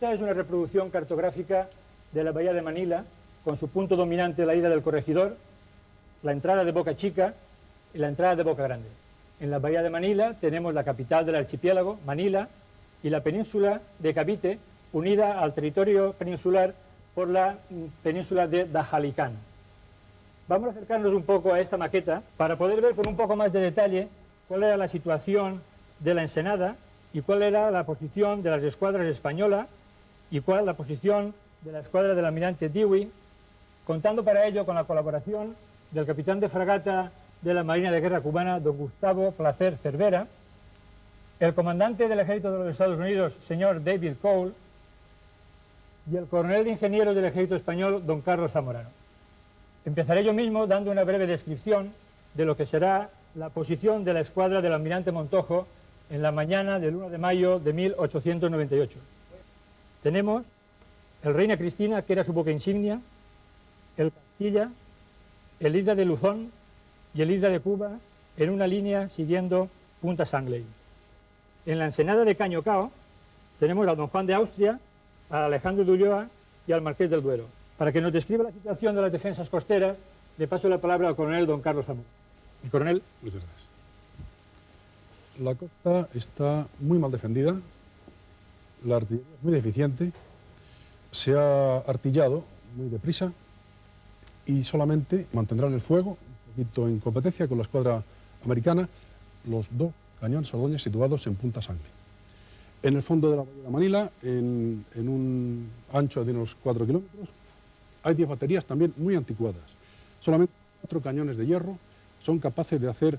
Esta es una reproducción cartográfica de la bahía de Manila, con su punto dominante la isla del Corregidor, la entrada de Boca Chica y la entrada de Boca Grande. En la bahía de Manila tenemos la capital del archipiélago, Manila, y la península de Cavite, unida al territorio peninsular por la península de Dahalicán. Vamos a acercarnos un poco a esta maqueta para poder ver con un poco más de detalle cuál era la situación de la ensenada y cuál era la posición de las escuadras españolas y cuál es la posición de la escuadra del almirante Dewey, contando para ello con la colaboración del capitán de fragata de la Marina de Guerra cubana, don Gustavo Placer Cervera, el comandante del ejército de los Estados Unidos, señor David Cole, y el coronel de ingenieros del ejército español, don Carlos Zamorano. Empezaré yo mismo dando una breve descripción de lo que será la posición de la escuadra del almirante Montojo en la mañana del 1 de mayo de 1898. Tenemos el Reina Cristina, que era su buque insignia, el Castilla, el Isla de Luzón y el Isla de Cuba en una línea siguiendo Punta Sangley. En la ensenada de Caño Cao tenemos a don Juan de Austria, a Alejandro de Ulloa y al Marqués del Duero. Para que nos describa la situación de las defensas costeras, le paso la palabra al coronel don Carlos Zamorano. El coronel. Muchas gracias. La costa está muy mal defendida, la artillería es muy deficiente, se ha artillado muy deprisa y solamente mantendrán el fuego, un poquito en competencia con la escuadra americana, los 2 cañones Ordóñez situados en Punta Sangley. En el fondo de la bahía de Manila, en un ancho de unos 4 kilómetros, hay 10 baterías también muy anticuadas. Solamente 4 cañones de hierro son capaces de hacer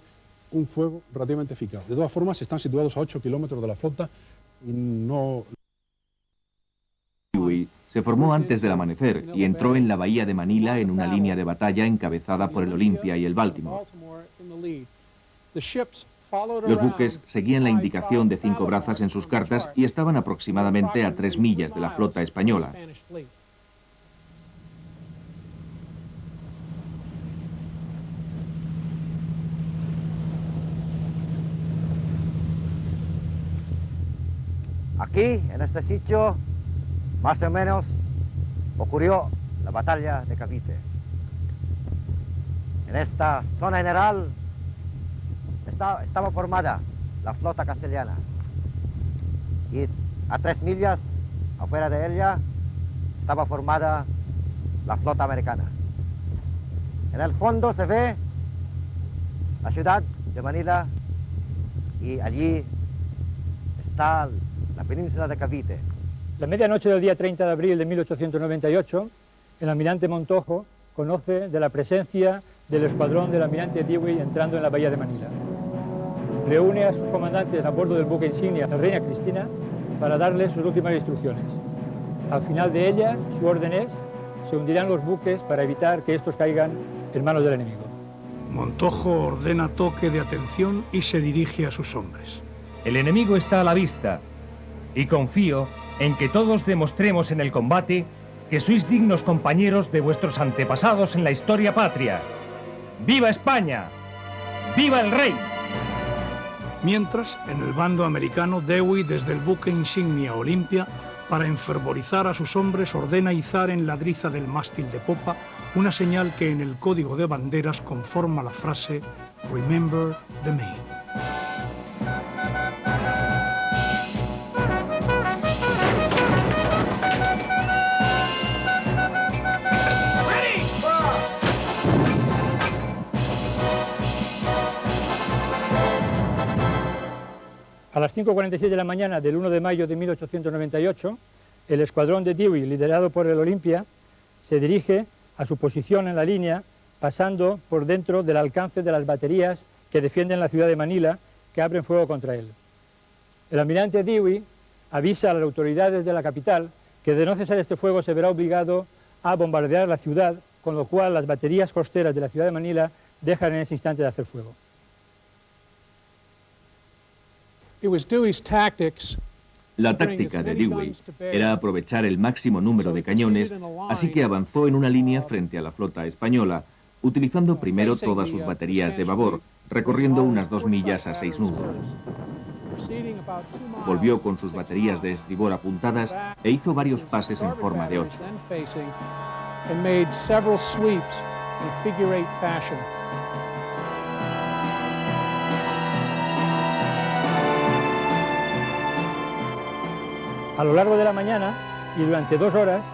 un fuego relativamente eficaz. De todas formas, están situados a 8 kilómetros de la flota y no... Se formó antes del amanecer y entró en la bahía de Manila en una línea de batalla encabezada por el Olympia y el Baltimore. Los buques seguían la indicación de 5 brazas en sus cartas y estaban aproximadamente a 3 millas de la flota española. Aquí, en este sitio, más o menos ocurrió la batalla de Cavite. En esta zona general estaba formada la flota castellana y a 3 millas afuera de ella estaba formada la flota americana. En el fondo se ve la ciudad de Manila y allí está la península de Cavite. La medianoche del día 30 de abril de 1898, el almirante Montojo conoce de la presencia del escuadrón del almirante Dewey entrando en la bahía de Manila. Reúne a sus comandantes a bordo del buque insignia, la Reina Cristina, para darles sus últimas instrucciones. Al final de ellas, su orden es: se hundirán los buques para evitar que estos caigan en manos del enemigo. Montojo ordena toque de atención y se dirige a sus hombres. El enemigo está a la vista y confío en que todos demostremos en el combate que sois dignos compañeros de vuestros antepasados en la historia patria. ¡Viva España! ¡Viva el rey! Mientras, en el bando americano, Dewey, desde el buque insignia Olympia, para enfervorizar a sus hombres, ordena izar en la driza del mástil de popa una señal que en el código de banderas conforma la frase "Remember the Main". A las 5:46 de la mañana del 1 de mayo de 1898, el escuadrón de Dewey, liderado por el Olympia, se dirige a su posición en la línea, pasando por dentro del alcance de las baterías que defienden la ciudad de Manila, que abren fuego contra él. El almirante Dewey avisa a las autoridades de la capital que de no cesar este fuego se verá obligado a bombardear la ciudad, con lo cual las baterías costeras de la ciudad de Manila dejan en ese instante de hacer fuego. La táctica de Dewey era aprovechar el máximo número de cañones, así que avanzó en una línea frente a la flota española, utilizando primero todas sus baterías de babor, recorriendo unas 2 millas a 6 nudos. Volvió con sus baterías de estribor apuntadas e hizo varios pases en forma de 8. A lo largo de la mañana y durante 2 horas,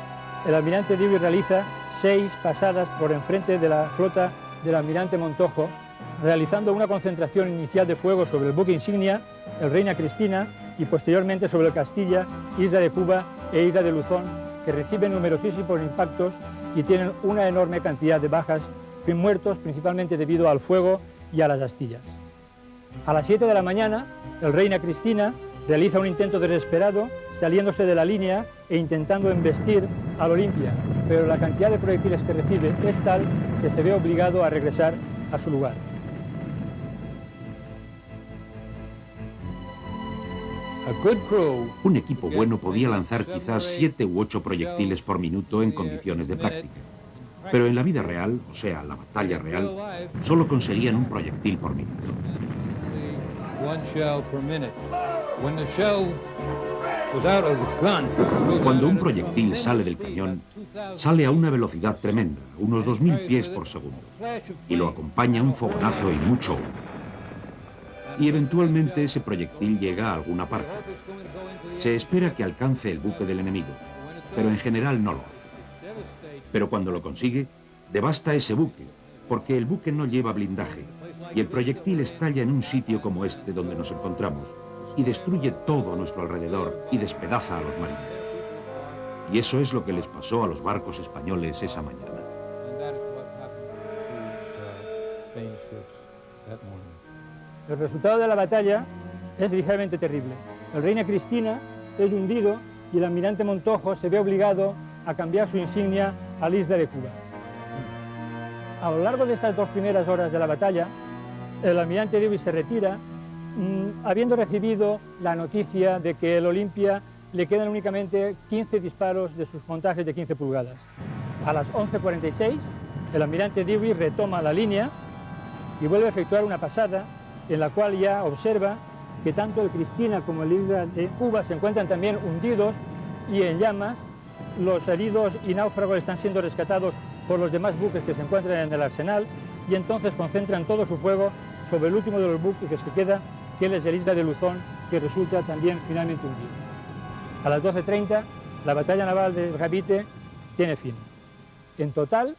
el almirante Dewey realiza 6 pasadas por enfrente de la flota del almirante Montojo, realizando una concentración inicial de fuego sobre el buque insignia, el Reina Cristina, y posteriormente sobre el Castilla, Isla de Cuba e Isla de Luzón, que reciben numerosísimos impactos y tienen una enorme cantidad de bajas y muertos, principalmente debido al fuego y a las astillas. A las 7 de la mañana, el Reina Cristina realiza un intento desesperado, saliéndose de la línea e intentando embestir al Olimpia, pero la cantidad de proyectiles que recibe es tal que se ve obligado a regresar a su lugar. Un equipo bueno podía lanzar quizás 7 u 8 proyectiles por minuto en condiciones de práctica. Pero en la vida real, o sea, la batalla real, solo conseguían un proyectil por minuto. Cuando un proyectil sale del cañón, sale a una velocidad tremenda, unos 2000 pies por segundo, y lo acompaña un fogonazo y mucho humo. Y eventualmente ese proyectil llega a alguna parte. Se espera que alcance el buque del enemigo, pero en general no lo hace. Pero cuando lo consigue, devasta ese buque, porque el buque no lleva blindaje, y el proyectil estalla en un sitio como este donde nos encontramos, y destruye todo a nuestro alrededor y despedaza a los marineros. Y eso es lo que les pasó a los barcos españoles esa mañana. El resultado de la batalla es ligeramente terrible. El Reina Cristina es hundido y el almirante Montojo se ve obligado a cambiar su insignia a la Isla de Cuba. A lo largo de estas 2 primeras horas de la batalla, el almirante Dewey se retira, habiendo recibido la noticia de que el Olimpia le quedan únicamente 15 disparos de sus montajes de 15 pulgadas. A las 11:46, el almirante Dewey retoma la línea y vuelve a efectuar una pasada en la cual ya observa que tanto el Cristina como el Isla de Cuba se encuentran también hundidos y en llamas. Los heridos y náufragos están siendo rescatados por los demás buques que se encuentran en el arsenal y entonces concentran todo su fuego sobre el último de los buques que se queda, que es el Isla de Luzón, que resulta también finalmente hundido. A las 12:30, la batalla naval de Cavite tiene fin. En total,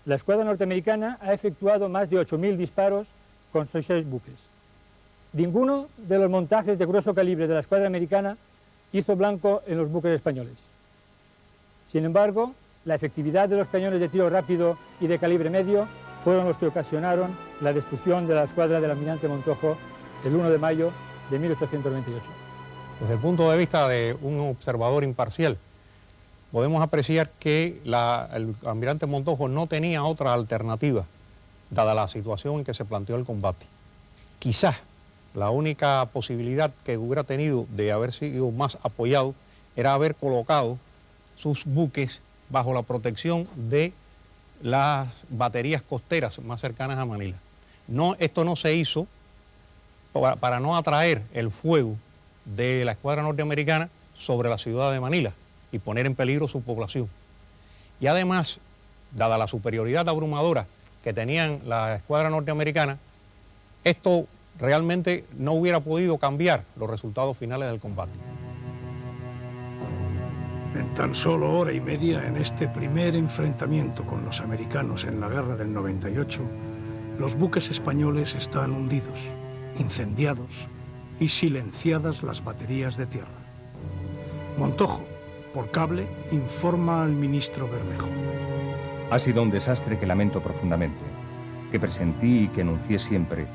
la escuadra norteamericana ha efectuado más de 8000 disparos con 6 buques. Ninguno de los montajes de grueso calibre de la escuadra americana hizo blanco en los buques españoles. Sin embargo, la efectividad de los cañones de tiro rápido y de calibre medio fueron los que ocasionaron la destrucción de la escuadra del almirante Montojo el 1 de mayo de 1898. Desde el punto de vista de un observador imparcial, podemos apreciar que el almirante Montojo no tenía otra alternativa, dada la situación en que se planteó el combate. Quizás la única posibilidad que hubiera tenido de haber sido más apoyado era haber colocado sus buques bajo la protección de las baterías costeras más cercanas a Manila. Esto no se hizo para no atraer el fuego de la escuadra norteamericana sobre la ciudad de Manila y poner en peligro su población. Y además, dada la superioridad abrumadora que tenían la escuadra norteamericana, esto realmente no hubiera podido cambiar los resultados finales del combate. En tan solo hora y media, en este primer enfrentamiento con los americanos en la guerra del 98, los buques españoles están hundidos, incendiados y silenciadas las baterías de tierra. Montojo, por cable, informa al ministro Bermejo. Ha sido un desastre que lamento profundamente, que presentí y que anuncié siempre,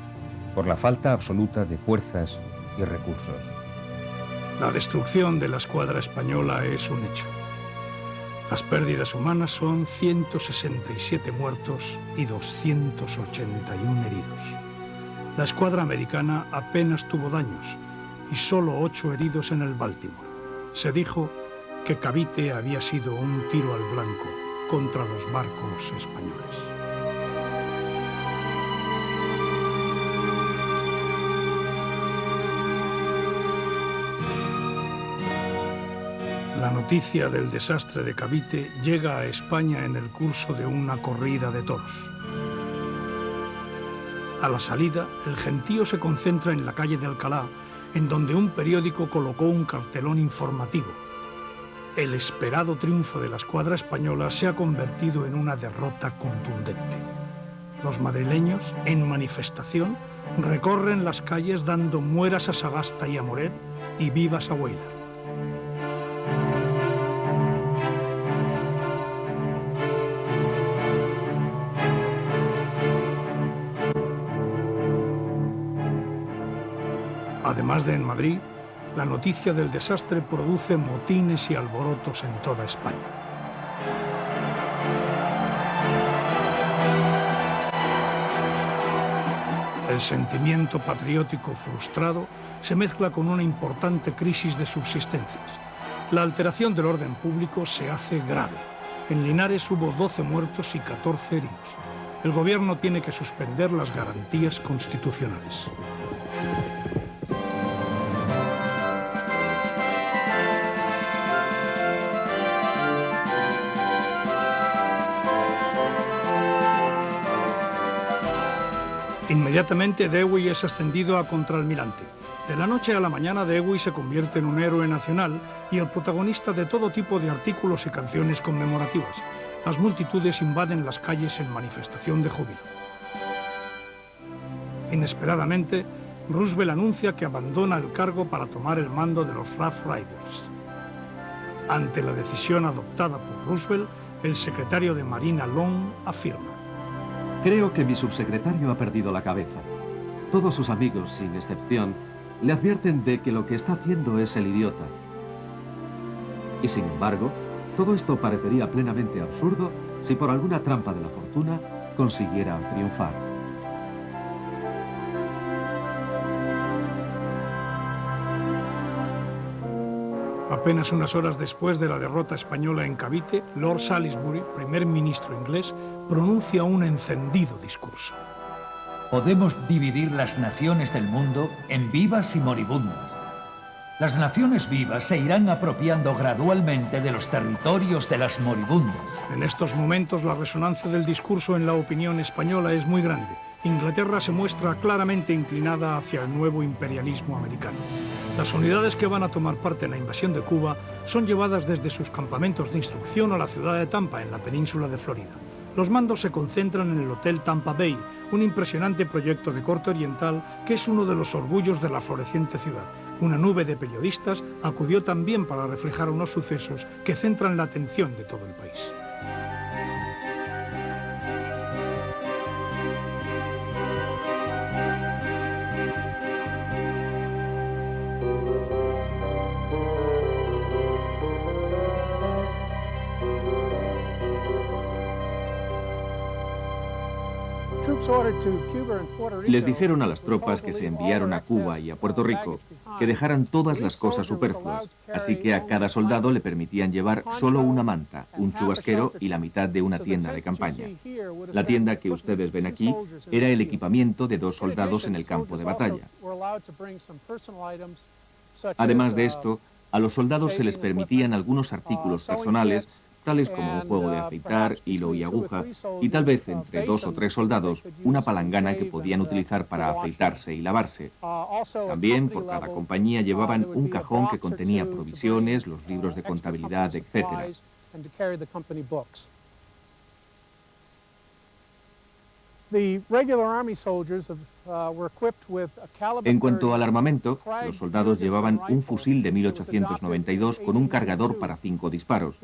por la falta absoluta de fuerzas y recursos. La destrucción de la escuadra española es un hecho. Las pérdidas humanas son 167 muertos y 281 heridos. La escuadra americana apenas tuvo daños y solo 8 heridos en el Baltimore. Se dijo que Cavite había sido un tiro al blanco contra los barcos españoles. La noticia del desastre de Cavite llega a España en el curso de una corrida de toros. A la salida, el gentío se concentra en la calle de Alcalá, en donde un periódico colocó un cartelón informativo. El esperado triunfo de la escuadra española se ha convertido en una derrota contundente. Los madrileños, en manifestación, recorren las calles dando mueras a Sagasta y a Morel y vivas a Huaylar. Además de en Madrid, la noticia del desastre produce motines y alborotos en toda España. El sentimiento patriótico frustrado se mezcla con una importante crisis de subsistencias. La alteración del orden público se hace grave. En Linares hubo 12 muertos y 14 heridos. El gobierno tiene que suspender las garantías constitucionales. Inmediatamente Dewey es ascendido a contraalmirante. De la noche a la mañana Dewey se convierte en un héroe nacional y el protagonista de todo tipo de artículos y canciones conmemorativas. Las multitudes invaden las calles en manifestación de júbilo. Inesperadamente, Roosevelt anuncia que abandona el cargo para tomar el mando de los Rough Riders. Ante la decisión adoptada por Roosevelt, el secretario de Marina Long afirma: creo que mi subsecretario ha perdido la cabeza. Todos sus amigos, sin excepción, le advierten de que lo que está haciendo es el idiota. Y sin embargo, todo esto parecería plenamente absurdo si por alguna trampa de la fortuna consiguiera triunfar. Apenas unas horas después de la derrota española en Cavite, Lord Salisbury, primer ministro inglés, pronuncia un encendido discurso. Podemos dividir las naciones del mundo en vivas y moribundas. Las naciones vivas se irán apropiando gradualmente de los territorios de las moribundas. En estos momentos la resonancia del discurso en la opinión española es muy grande. Inglaterra se muestra claramente inclinada hacia el nuevo imperialismo americano. Las unidades que van a tomar parte en la invasión de Cuba son llevadas desde sus campamentos de instrucción a la ciudad de Tampa, en la península de Florida. Los mandos se concentran en el Hotel Tampa Bay, un impresionante proyecto de corte oriental que es uno de los orgullos de la floreciente ciudad. Una nube de periodistas acudió también para reflejar unos sucesos que centran la atención de todo el país. Les dijeron a las tropas que se enviaron a Cuba y a Puerto Rico que dejaran todas las cosas superfluas, así que a cada soldado le permitían llevar solo una manta, un chubasquero y la mitad de una tienda de campaña. La tienda que ustedes ven aquí era el equipamiento de 2 soldados en el campo de batalla. Además de esto, a los soldados se les permitían algunos artículos personales, tales como un juego de afeitar, hilo y aguja, y tal vez entre 2 o 3 soldados una palangana que podían utilizar para afeitarse y lavarse. También por cada compañía llevaban un cajón que contenía provisiones, los libros de contabilidad, etc. En cuanto al armamento, los soldados llevaban un fusil de 1892 con un cargador para 5 disparos.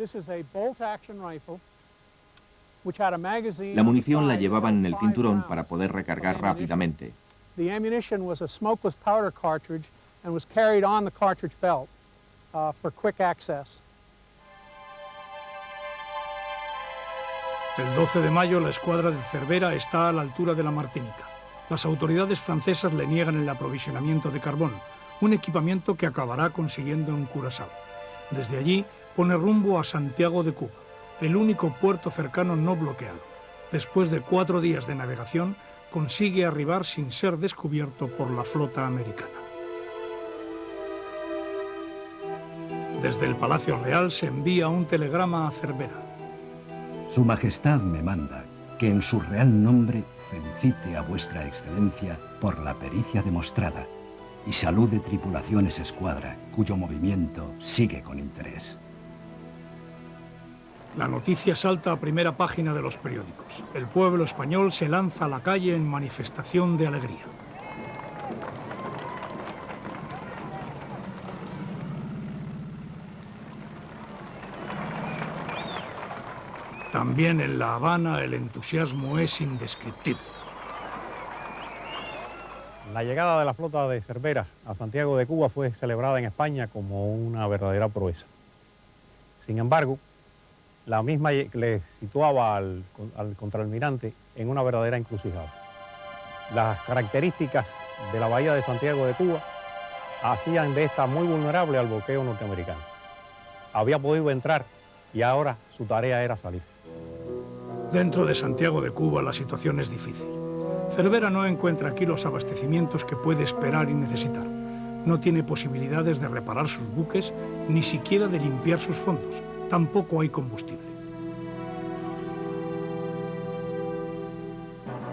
La munición la llevaban en el cinturón para poder recargar rápidamente. El 12 de mayo la escuadra de Cervera está a la altura de la Martinica. Las autoridades francesas le niegan el aprovisionamiento de carbón, un equipamiento que acabará consiguiendo en Curazao. Desde allí pone rumbo a Santiago de Cuba, el único puerto cercano no bloqueado. Después de 4 días de navegación, consigue arribar sin ser descubierto por la flota americana. Desde el Palacio Real se envía un telegrama a Cervera. Su Majestad me manda que en su real nombre felicite a vuestra excelencia por la pericia demostrada y salude tripulaciones escuadra, cuyo movimiento sigue con interés. La noticia salta a primera página de los periódicos. El pueblo español se lanza a la calle en manifestación de alegría. También en La Habana el entusiasmo es indescriptible. La llegada de la flota de Cervera a Santiago de Cuba fue celebrada en España como una verdadera proeza. Sin embargo, la misma le situaba al contraalmirante en una verdadera encrucijada. Las características de la bahía de Santiago de Cuba hacían de esta muy vulnerable al bloqueo norteamericano. Había podido entrar y ahora su tarea era salir. Dentro de Santiago de Cuba la situación es difícil. Cervera no encuentra aquí los abastecimientos que puede esperar y necesitar. No tiene posibilidades de reparar sus buques, ni siquiera de limpiar sus fondos. Tampoco hay combustible.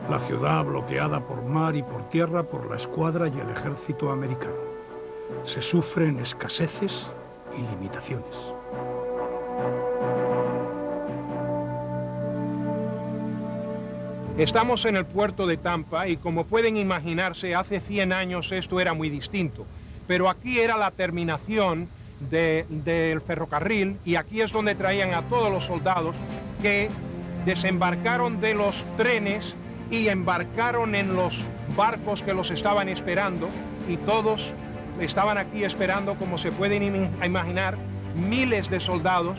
La ciudad bloqueada por mar y por tierra por la escuadra y el ejército americano. Se sufren escaseces y limitaciones. Estamos en el puerto de Tampa y como pueden imaginarse, hace 100 años esto era muy distinto. Pero aquí era la terminación del ferrocarril y aquí es donde traían a todos los soldados que desembarcaron de los trenes y embarcaron en los barcos que los estaban esperando y todos estaban aquí esperando, como se pueden imaginar, miles de soldados,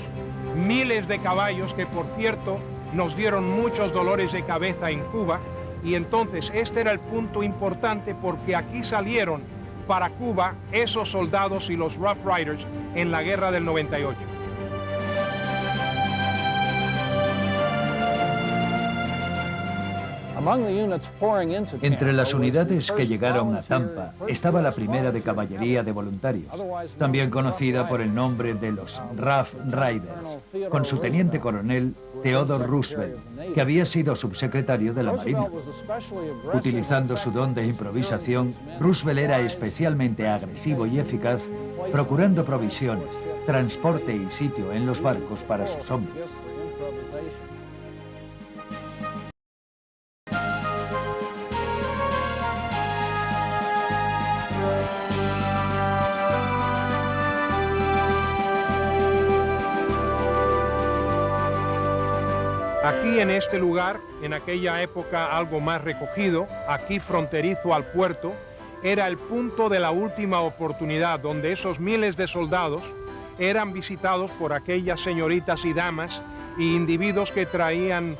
miles de caballos que, por cierto, nos dieron muchos dolores de cabeza en Cuba, y entonces este era el punto importante porque aquí salieron para Cuba esos soldados y los Rough Riders en la guerra del 98. Entre las unidades que llegaron a Tampa estaba la primera de caballería de voluntarios, también conocida por el nombre de los Rough Riders, con su teniente coronel Theodore Roosevelt, que había sido subsecretario de la Marina. Utilizando su don de improvisación, Roosevelt era especialmente agresivo y eficaz, procurando provisiones, transporte y sitio en los barcos para sus hombres. Aquí en este lugar, en aquella época algo más recogido, aquí fronterizo al puerto, era el punto de la última oportunidad donde esos miles de soldados eran visitados por aquellas señoritas y damas y individuos que traían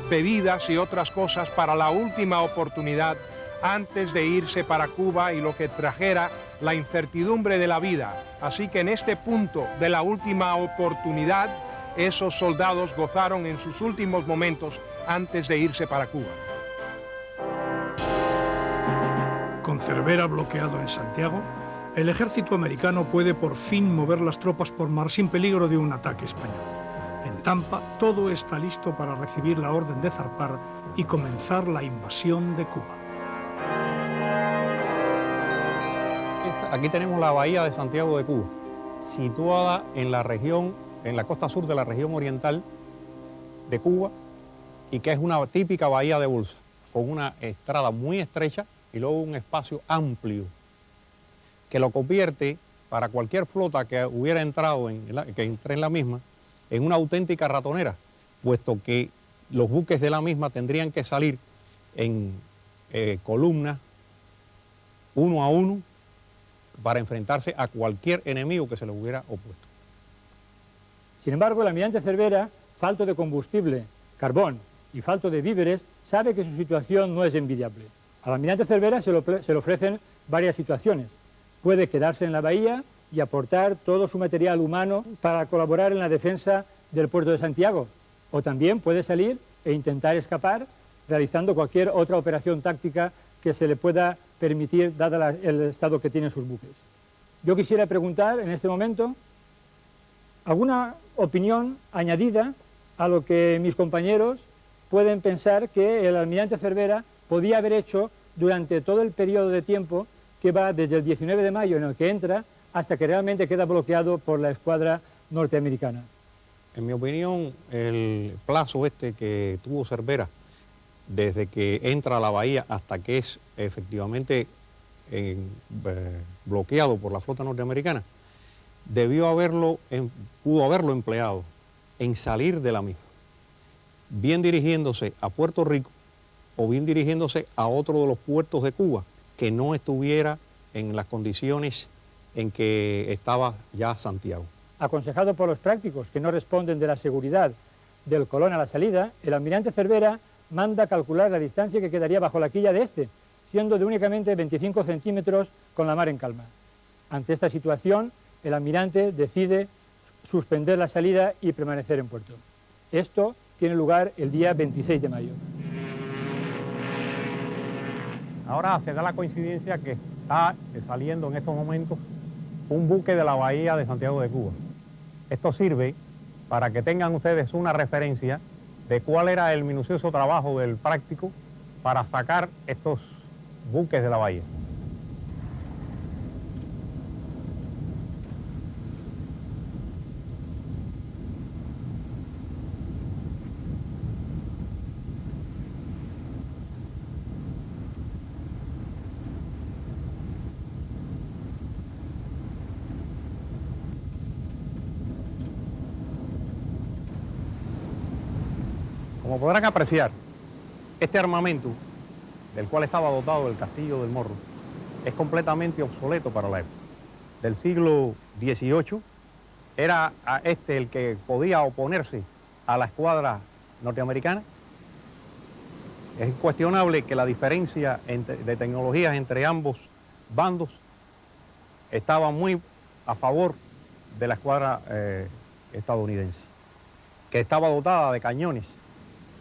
bebidas y otras cosas para la última oportunidad antes de irse para Cuba y lo que trajera la incertidumbre de la vida. Así que en este punto de la última oportunidad, esos soldados gozaron en sus últimos momentos antes de irse para Cuba. Con Cervera bloqueado en Santiago, el ejército americano puede por fin mover las tropas por mar sin peligro de un ataque español. En Tampa, todo está listo para recibir la orden de zarpar y comenzar la invasión de Cuba. Aquí tenemos la bahía de Santiago de Cuba, situada en la región, en la costa sur de la región oriental de Cuba, y que es una típica bahía de bolsa, con una estrada muy estrecha y luego un espacio amplio, que lo convierte, para cualquier flota que hubiera entrado, que entre en la misma, en una auténtica ratonera, puesto que los buques de la misma tendrían que salir en columnas, uno a uno, para enfrentarse a cualquier enemigo que se le hubiera opuesto. Sin embargo, el almirante Cervera, falto de combustible, carbón y falto de víveres, sabe que su situación no es envidiable. Al almirante Cervera se le ofrecen varias situaciones. Puede quedarse en la bahía y aportar todo su material humano para colaborar en la defensa del puerto de Santiago, o también puede salir e intentar escapar realizando cualquier otra operación táctica que se le pueda permitir, dada el estado que tienen sus buques. Yo quisiera preguntar en este momento alguna opinión añadida a lo que mis compañeros pueden pensar que el almirante Cervera podía haber hecho durante todo el periodo de tiempo que va desde el 19 de mayo en el que entra hasta que realmente queda bloqueado por la escuadra norteamericana. En mi opinión, el plazo que tuvo Cervera desde que entra a la bahía hasta que es efectivamente bloqueado por la flota norteamericana, pudo haberlo empleado en salir de la misma, bien dirigiéndose a Puerto Rico o bien dirigiéndose a otro de los puertos de Cuba que no estuviera en las condiciones en que estaba ya Santiago. Aconsejado por los prácticos que no responden de la seguridad del Colón a la salida, el almirante Cervera manda calcular la distancia que quedaría bajo la quilla de este, siendo de únicamente 25 centímetros con la mar en calma. Ante esta situación, el almirante decide suspender la salida y permanecer en puerto. Esto tiene lugar el día 26 de mayo. Ahora se da la coincidencia que está saliendo en estos momentos un buque de la bahía de Santiago de Cuba. Esto sirve para que tengan ustedes una referencia de cuál era el minucioso trabajo del práctico para sacar estos buques de la bahía. Como podrán apreciar, este armamento del cual estaba dotado el castillo del Morro es completamente obsoleto para la época. Del siglo XVIII era el que podía oponerse a la escuadra norteamericana. Es incuestionable que la diferencia de tecnologías entre ambos bandos estaba muy a favor de la escuadra estadounidense, que estaba dotada de cañones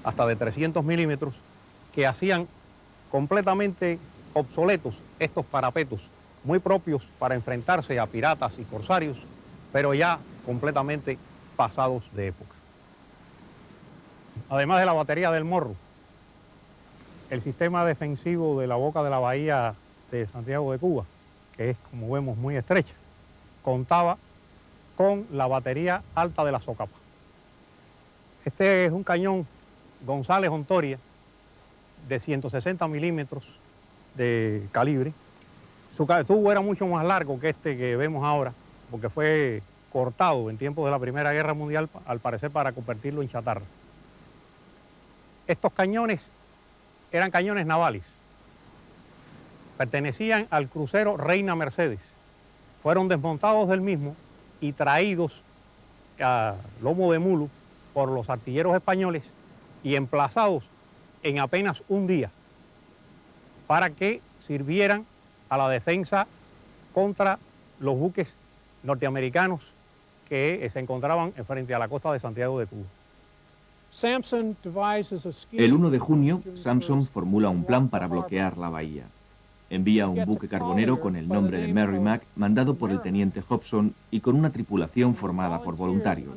hasta de 300 milímetros, que hacían completamente obsoletos estos parapetos, muy propios para enfrentarse a piratas y corsarios, pero ya completamente pasados de época. Además de la batería del Morro, el sistema defensivo de la boca de la bahía de Santiago de Cuba, que es, como vemos, muy estrecha, contaba con la batería alta de la Socapa. Este es un cañón González Hontoria de 160 milímetros de calibre. Su tubo era mucho más largo que este que vemos ahora, porque fue cortado en tiempos de la Primera Guerra Mundial, al parecer para convertirlo en chatarra. Estos cañones eran cañones navales, pertenecían al crucero Reina Mercedes, fueron desmontados del mismo y traídos a lomo de mulo por los artilleros españoles y emplazados en apenas un día para que sirvieran a la defensa contra los buques norteamericanos que se encontraban frente a la costa de Santiago de Cuba. El 1 de junio, Sampson formula un plan para bloquear la bahía. Envía un buque carbonero con el nombre de Merrimack, mandado por el teniente Hobson y con una tripulación formada por voluntarios.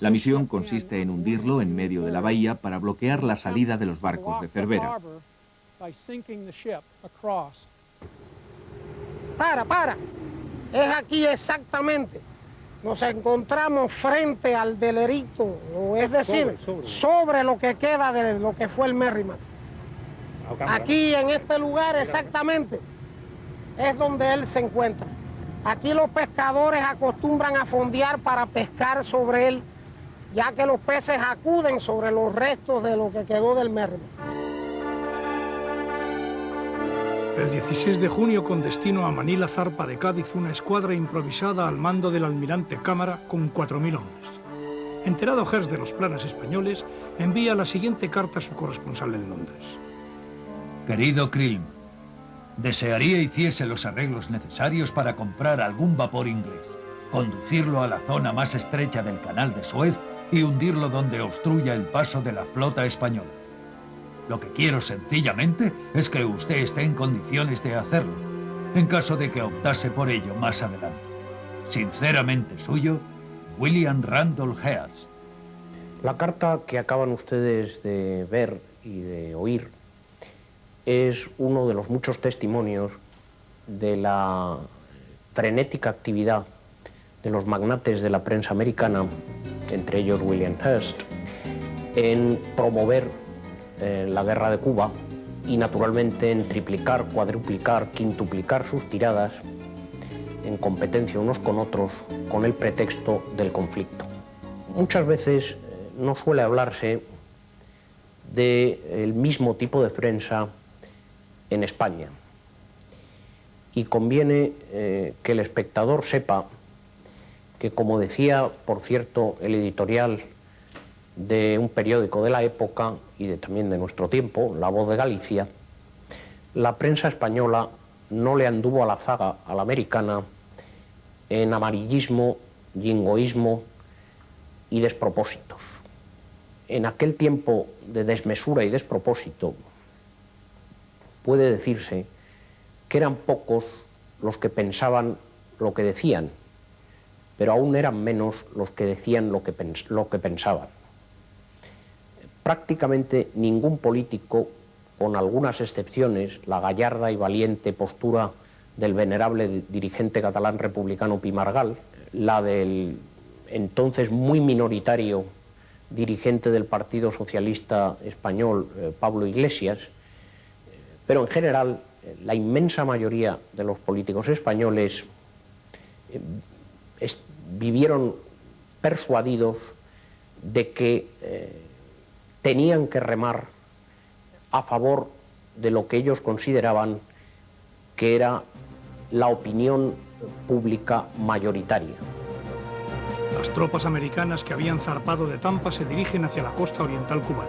La misión consiste en hundirlo en medio de la bahía para bloquear la salida de los barcos de Cervera. Para. Es aquí exactamente. Nos encontramos frente al delerito, o es decir, sobre lo que queda de lo que fue el Merrimack. Aquí en este lugar exactamente es donde él se encuentra. Aquí los pescadores acostumbran a fondear para pescar sobre él, ya que los peces acuden sobre los restos de lo que quedó del Merrimack. El 16 de junio, con destino a Manila, zarpa de Cádiz una escuadra improvisada al mando del almirante Cámara con 4.000 hombres. Enterado Hearst de los planes españoles, envía la siguiente carta a su corresponsal en Londres. Querido Krill, desearía hiciese los arreglos necesarios para comprar algún vapor inglés, conducirlo a la zona más estrecha del canal de Suez y hundirlo donde obstruya el paso de la flota española. Lo que quiero sencillamente es que usted esté en condiciones de hacerlo. en caso de que optase por ello más adelante. Sinceramente suyo, William Randolph Hearst. La carta que acaban ustedes de ver y de oír es uno de los muchos testimonios de la frenética actividad de los magnates de la prensa americana, entre ellos William Hearst, en promover la guerra de Cuba y naturalmente en triplicar, cuadruplicar, quintuplicar sus tiradas en competencia unos con otros con el pretexto del conflicto. Muchas veces no suele hablarse del mismo tipo de prensa en España y conviene que el espectador sepa que, como decía, por cierto, el editorial de un periódico de la época y también de nuestro tiempo, La Voz de Galicia, la prensa española no le anduvo a la zaga a la americana en amarillismo, jingoísmo y despropósitos. En aquel tiempo de desmesura y despropósito, puede decirse que eran pocos los que pensaban lo que decían, pero aún eran menos los que decían lo que pensaban. Prácticamente ningún político, con algunas excepciones, la gallarda y valiente postura del venerable dirigente catalán republicano Pi Margall, la del entonces muy minoritario dirigente del Partido Socialista Español, Pablo Iglesias, pero en general la inmensa mayoría de los políticos españoles vivieron persuadidos de que tenían que remar a favor de lo que ellos consideraban que era la opinión pública mayoritaria. Las tropas americanas que habían zarpado de Tampa se dirigen hacia la costa oriental cubana.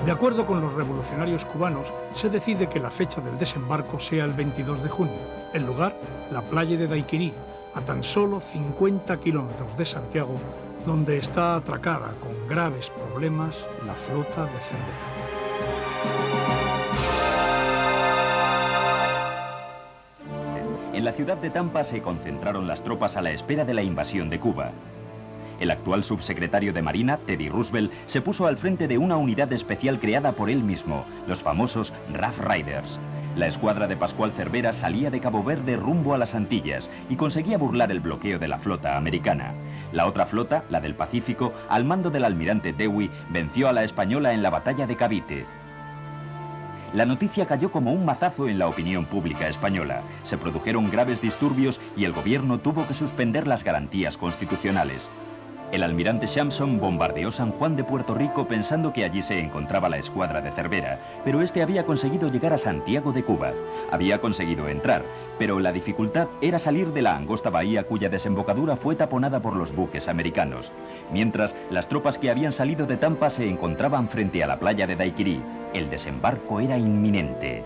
De acuerdo con los revolucionarios cubanos, se decide que la fecha del desembarco sea el 22 de junio. El lugar, la playa de Daiquirí, a tan solo 50 kilómetros de Santiago, donde está atracada con graves problemas la flota de Cervera. En la ciudad de Tampa se concentraron las tropas a la espera de la invasión de Cuba. El actual subsecretario de Marina, Teddy Roosevelt, se puso al frente de una unidad especial creada por él mismo, los famosos Rough Riders. La escuadra de Pascual Cervera salía de Cabo Verde rumbo a las Antillas y conseguía burlar el bloqueo de la flota americana. La otra flota, la del Pacífico, al mando del almirante Dewey, venció a la española en la batalla de Cavite. La noticia cayó como un mazazo en la opinión pública española. Se produjeron graves disturbios y el gobierno tuvo que suspender las garantías constitucionales. El almirante Sampson bombardeó San Juan de Puerto Rico pensando que allí se encontraba la escuadra de Cervera, pero este había conseguido llegar a Santiago de Cuba. Había conseguido entrar, pero la dificultad era salir de la angosta bahía cuya desembocadura fue taponada por los buques americanos. Mientras, las tropas que habían salido de Tampa se encontraban frente a la playa de Daiquirí. El desembarco era inminente.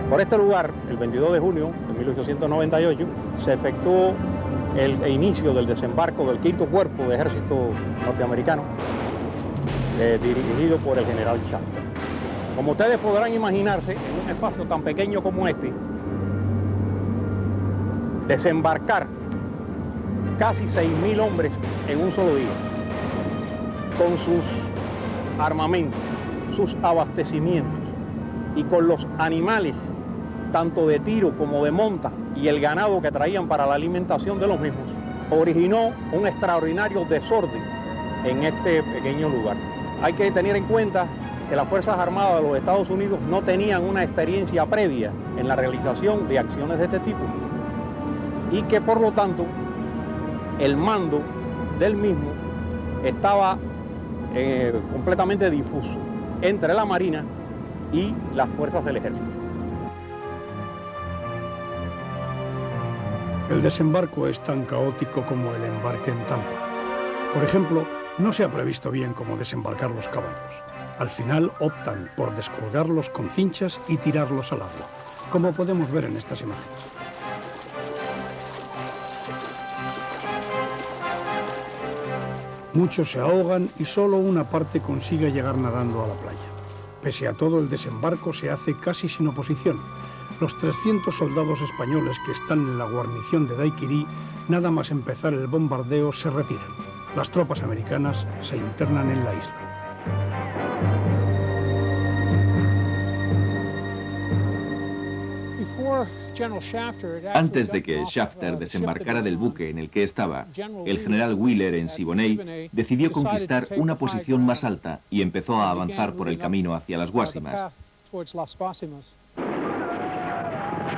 Por este lugar, el 22 de junio de 1898, se efectuó el inicio del desembarco del 5º Cuerpo de Ejército Norteamericano, dirigido por el general Shafter. Como ustedes podrán imaginarse, en un espacio tan pequeño como este, desembarcar casi 6.000 hombres en un solo día, con sus armamentos, sus abastecimientos y con los animales tanto de tiro como de monta y el ganado que traían para la alimentación de los mismos, originó un extraordinario desorden en este pequeño lugar. Hay que tener en cuenta que las Fuerzas Armadas de los Estados Unidos no tenían una experiencia previa en la realización de acciones de este tipo y que por lo tanto el mando del mismo estaba completamente difuso entre la Marina y las fuerzas del ejército. El desembarco es tan caótico como el embarque en Tampa. Por ejemplo, no se ha previsto bien cómo desembarcar los caballos. Al final optan por descolgarlos con cinchas y tirarlos al agua, como podemos ver en estas imágenes. Muchos se ahogan y solo una parte consigue llegar nadando a la playa. Pese a todo, el desembarco se hace casi sin oposición. Los 300 soldados españoles que están en la guarnición de Daiquiri, nada más empezar el bombardeo, se retiran. Las tropas americanas se internan en la isla. Antes de que Shafter desembarcara del buque en el que estaba, el general Wheeler en Siboney decidió conquistar una posición más alta y empezó a avanzar por el camino hacia las Guasimas.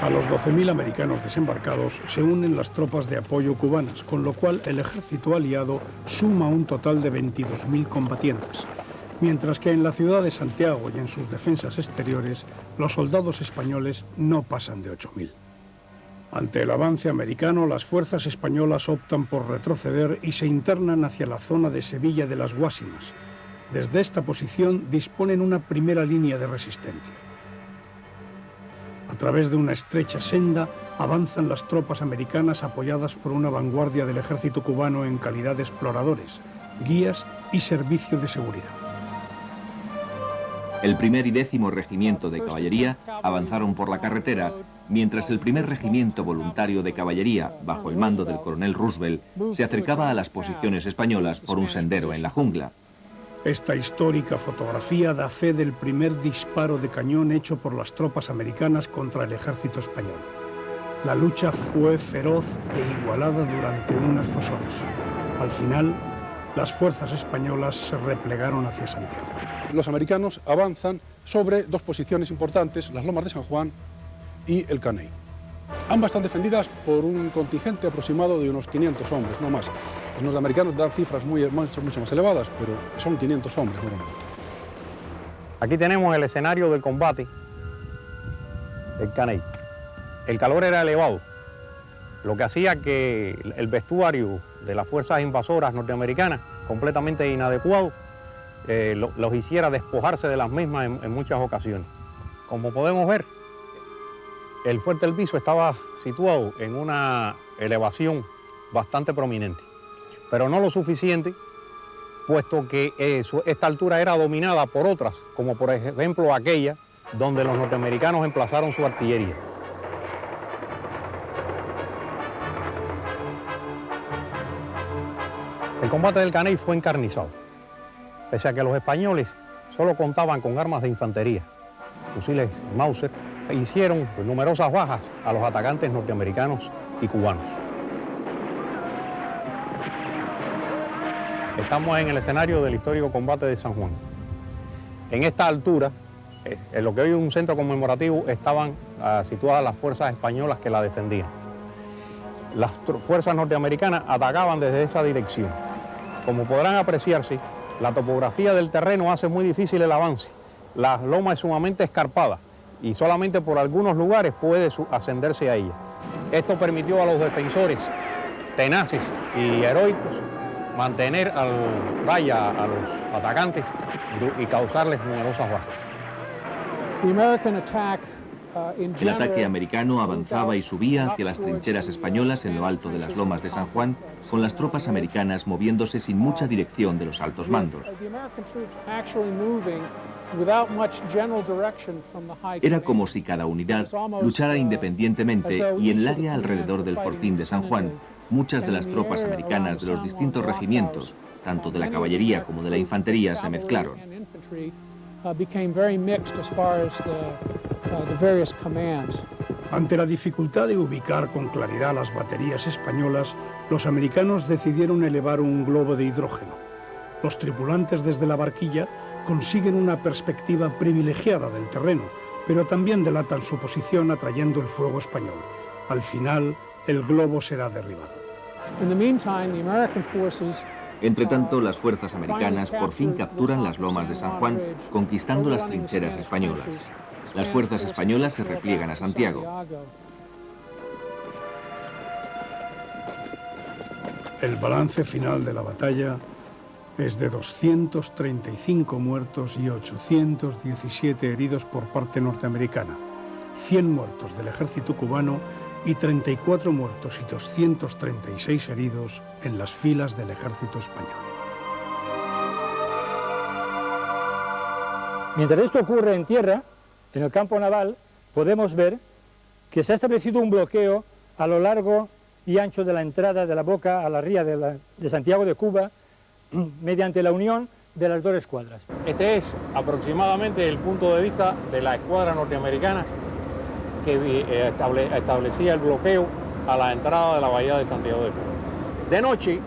A los 12.000 americanos desembarcados se unen las tropas de apoyo cubanas, con lo cual el ejército aliado suma un total de 22.000 combatientes, mientras que en la ciudad de Santiago y en sus defensas exteriores los soldados españoles no pasan de 8.000. Ante el avance americano, las fuerzas españolas optan por retroceder y se internan hacia la zona de Sevilla de las Guasimas. Desde esta posición disponen una primera línea de resistencia. A través de una estrecha senda avanzan las tropas americanas apoyadas por una vanguardia del ejército cubano en calidad de exploradores, guías y servicio de seguridad. El 1er y 10º Regimiento de Caballería avanzaron por la carretera, mientras el 1er Regimiento Voluntario de Caballería, bajo el mando del coronel Roosevelt, se acercaba a las posiciones españolas por un sendero en la jungla. Esta histórica fotografía da fe del primer disparo de cañón hecho por las tropas americanas contra el ejército español. La lucha fue feroz e igualada durante unas 2 horas. Al final, las fuerzas españolas se replegaron hacia Santiago. Los americanos avanzan sobre 2 posiciones importantes, las Lomas de San Juan y el Caney. Ambas están defendidas por un contingente aproximado de unos 500 hombres, no más. Los norteamericanos dan cifras mucho más elevadas, pero son 500 hombres normalmente. Aquí tenemos el escenario del combate, el Caney. El calor era elevado, lo que hacía que el vestuario de las fuerzas invasoras norteamericanas, completamente inadecuado, los hiciera despojarse de las mismas en muchas ocasiones. Como podemos ver, el Fuerte El Viso estaba situado en una elevación bastante prominente, pero no lo suficiente, puesto que esta altura era dominada por otras, como por ejemplo aquella donde los norteamericanos emplazaron su artillería. El combate del Caney fue encarnizado, pese a que los españoles solo contaban con armas de infantería, fusiles Mauser, hicieron numerosas bajas a los atacantes norteamericanos y cubanos. Estamos en el escenario del histórico combate de San Juan. En esta altura, en lo que hoy es un centro conmemorativo, estaban situadas las fuerzas españolas que la defendían. Las fuerzas norteamericanas atacaban desde esa dirección. Como podrán apreciarse, la topografía del terreno hace muy difícil el avance. La loma es sumamente escarpada y solamente por algunos lugares puede ascenderse a ella. Esto permitió a los defensores tenaces y heroicos mantener al raya a los atacantes y causarles numerosas bajas. El ataque americano avanzaba y subía hacia las trincheras españolas en lo alto de las Lomas de San Juan, con las tropas americanas moviéndose sin mucha dirección de los altos mandos. Era como si cada unidad luchara independientemente y en el área alrededor del fortín de San Juan, muchas de las tropas americanas de los distintos regimientos, tanto de la caballería como de la infantería, se mezclaron. Ante la dificultad de ubicar con claridad las baterías españolas, los americanos decidieron elevar un globo de hidrógeno. Los tripulantes desde la barquilla consiguen una perspectiva privilegiada del terreno, pero también delatan su posición atrayendo el fuego español. Al final, el globo será derribado. Entre tanto, las fuerzas americanas por fin capturan las Lomas de San Juan, conquistando las trincheras españolas. Las fuerzas españolas se repliegan a Santiago. El balance final de la batalla es de 235 muertos y 817 heridos por parte norteamericana, 100 muertos del ejército cubano y 34 muertos y 236 heridos en las filas del ejército español. Mientras esto ocurre en tierra, en el campo naval, podemos ver que se ha establecido un bloqueo a lo largo y ancho de la entrada de la boca a la ría de Santiago de Cuba, mediante la unión de las dos escuadras. Este es aproximadamente el punto de vista de la escuadra norteamericana que establecía el bloqueo a la entrada de la bahía de Santiago de Cuba. De noche,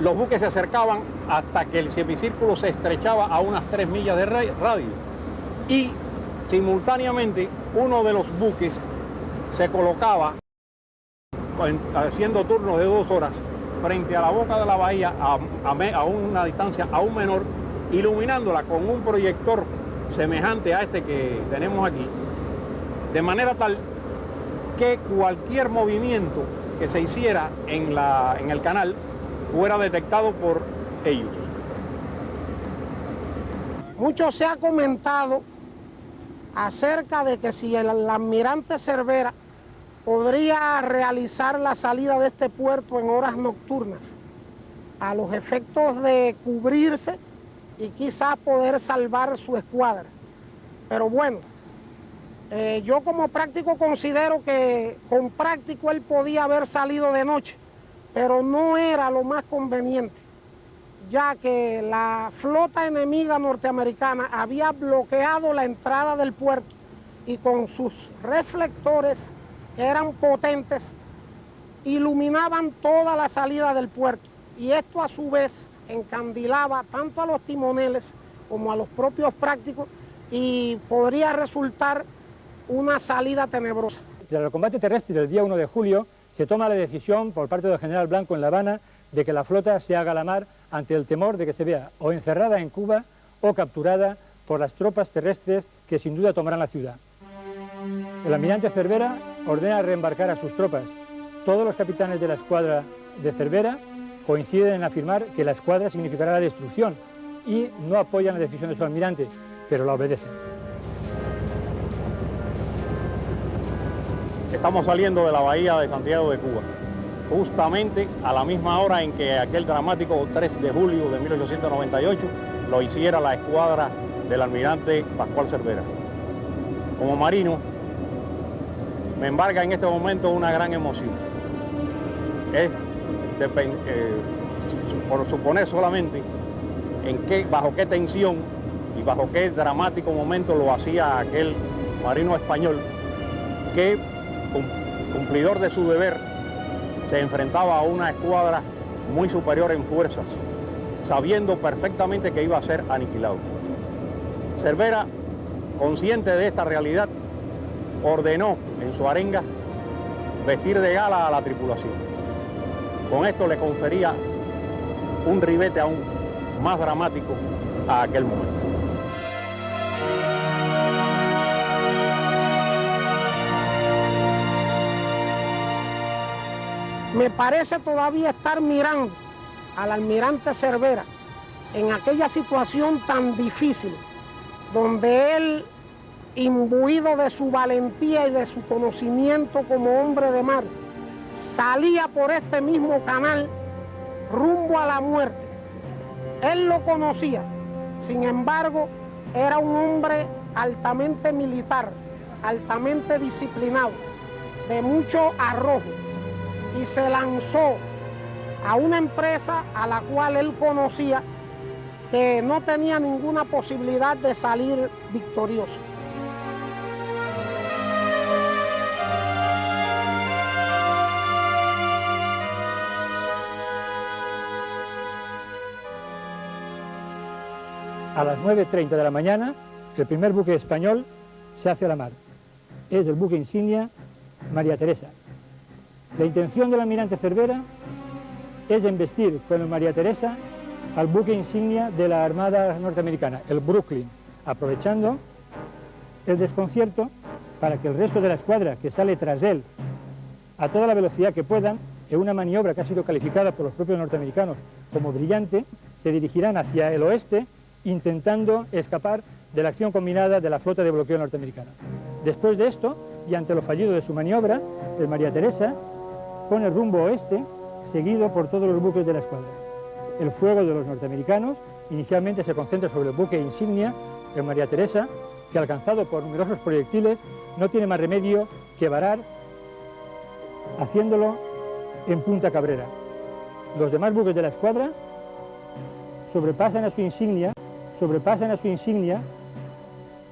los buques se acercaban hasta que el semicírculo se estrechaba a unas 3 millas de radio y simultáneamente uno de los buques se colocaba haciendo turnos de 2 horas frente a la boca de la bahía a una distancia aún menor, iluminándola con un proyector semejante a este que tenemos aquí, de manera tal que cualquier movimiento que se hiciera en el canal fuera detectado por ellos. Mucho se ha comentado acerca de que si el almirante Cervera podría realizar la salida de este puerto en horas nocturnas, a los efectos de cubrirse y quizás poder salvar su escuadra. Pero bueno, yo como práctico considero que con práctico él podía haber salido de noche, pero no era lo más conveniente, ya que la flota enemiga norteamericana había bloqueado la entrada del puerto y con sus reflectores, que eran potentes, iluminaban toda la salida del puerto. Y esto a su vez encandilaba tanto a los timoneles como a los propios prácticos y podría resultar una salida tenebrosa. Tras el combate terrestre del día 1 de julio, se toma la decisión por parte del general Blanco en La Habana de que la flota se haga a la mar ante el temor de que se vea o encerrada en Cuba o capturada por las tropas terrestres que sin duda tomarán la ciudad. El almirante Cervera ordena reembarcar a sus tropas. Todos los capitanes de la escuadra de Cervera coinciden en afirmar que la escuadra significará la destrucción y no apoyan la decisión de su almirante, pero la obedecen. Estamos saliendo de la bahía de Santiago de Cuba, justamente a la misma hora en que aquel dramático 3 de julio de 1898 lo hiciera la escuadra del almirante Pascual Cervera. Como marino, me embarga en este momento una gran emoción. Por suponer solamente bajo qué tensión y bajo qué dramático momento lo hacía aquel marino español que, cumplidor de su deber, se enfrentaba a una escuadra muy superior en fuerzas, sabiendo perfectamente que iba a ser aniquilado. Cervera, consciente de esta realidad, ordenó en su arenga vestir de gala a la tripulación. Con esto le confería un ribete aún más dramático a aquel momento. Me parece todavía estar mirando al almirante Cervera en aquella situación tan difícil, donde él, imbuido de su valentía y de su conocimiento como hombre de mar, salía por este mismo canal rumbo a la muerte. Él lo conocía, sin embargo, era un hombre altamente militar, altamente disciplinado, de mucho arrojo, y se lanzó a una empresa a la cual él conocía que no tenía ninguna posibilidad de salir victorioso. A las 9:30 de la mañana, el primer buque español se hace a la mar. Es el buque insignia María Teresa. La intención del almirante Cervera es embestir con el María Teresa al buque insignia de la Armada norteamericana, el Brooklyn, aprovechando el desconcierto para que el resto de la escuadra que sale tras él a toda la velocidad que puedan, en una maniobra que ha sido calificada por los propios norteamericanos como brillante, se dirigirán hacia el oeste intentando escapar de la acción combinada de la flota de bloqueo norteamericana. Después de esto, y ante lo fallido de su maniobra, el María Teresa pone rumbo oeste, seguido por todos los buques de la escuadra. El fuego de los norteamericanos inicialmente se concentra sobre el buque insignia, el María Teresa, que alcanzado por numerosos proyectiles, no tiene más remedio que varar haciéndolo en Punta Cabrera. Los demás buques de la escuadra sobrepasan a su insignia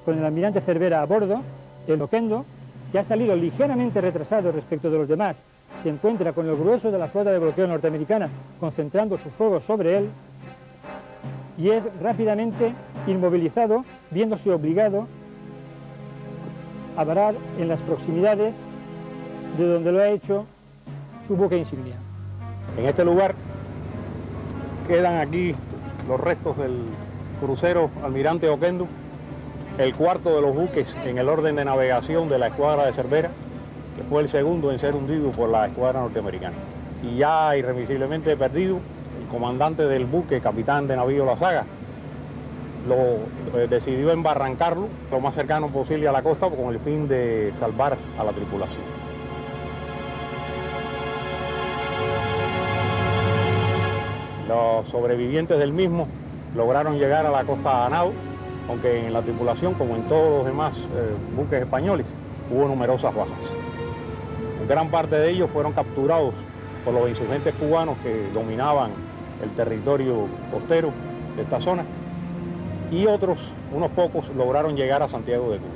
con el almirante Cervera a bordo. El Oquendo, que ha salido ligeramente retrasado respecto de los demás, se encuentra con el grueso de la flota de bloqueo norteamericana concentrando sus fuegos sobre él y es rápidamente inmovilizado, viéndose obligado a varar en las proximidades de donde lo ha hecho su buque insignia. En este lugar quedan aquí los restos del crucero Almirante Oquendo, el cuarto de los buques en el orden de navegación de la escuadra de Cervera, que fue el segundo en ser hundido por la escuadra norteamericana. Y ya irremisiblemente perdido, el comandante del buque, capitán de navío La Saga, decidió embarrancarlo lo más cercano posible a la costa con el fin de salvar a la tripulación. Los sobrevivientes del mismo lograron llegar a la costa a nado, aunque en la tripulación, como en todos los demás buques españoles, hubo numerosas bajas. Gran parte de ellos fueron capturados por los insurgentes cubanos que dominaban el territorio costero de esta zona, y otros, unos pocos, lograron llegar a Santiago de Cuba.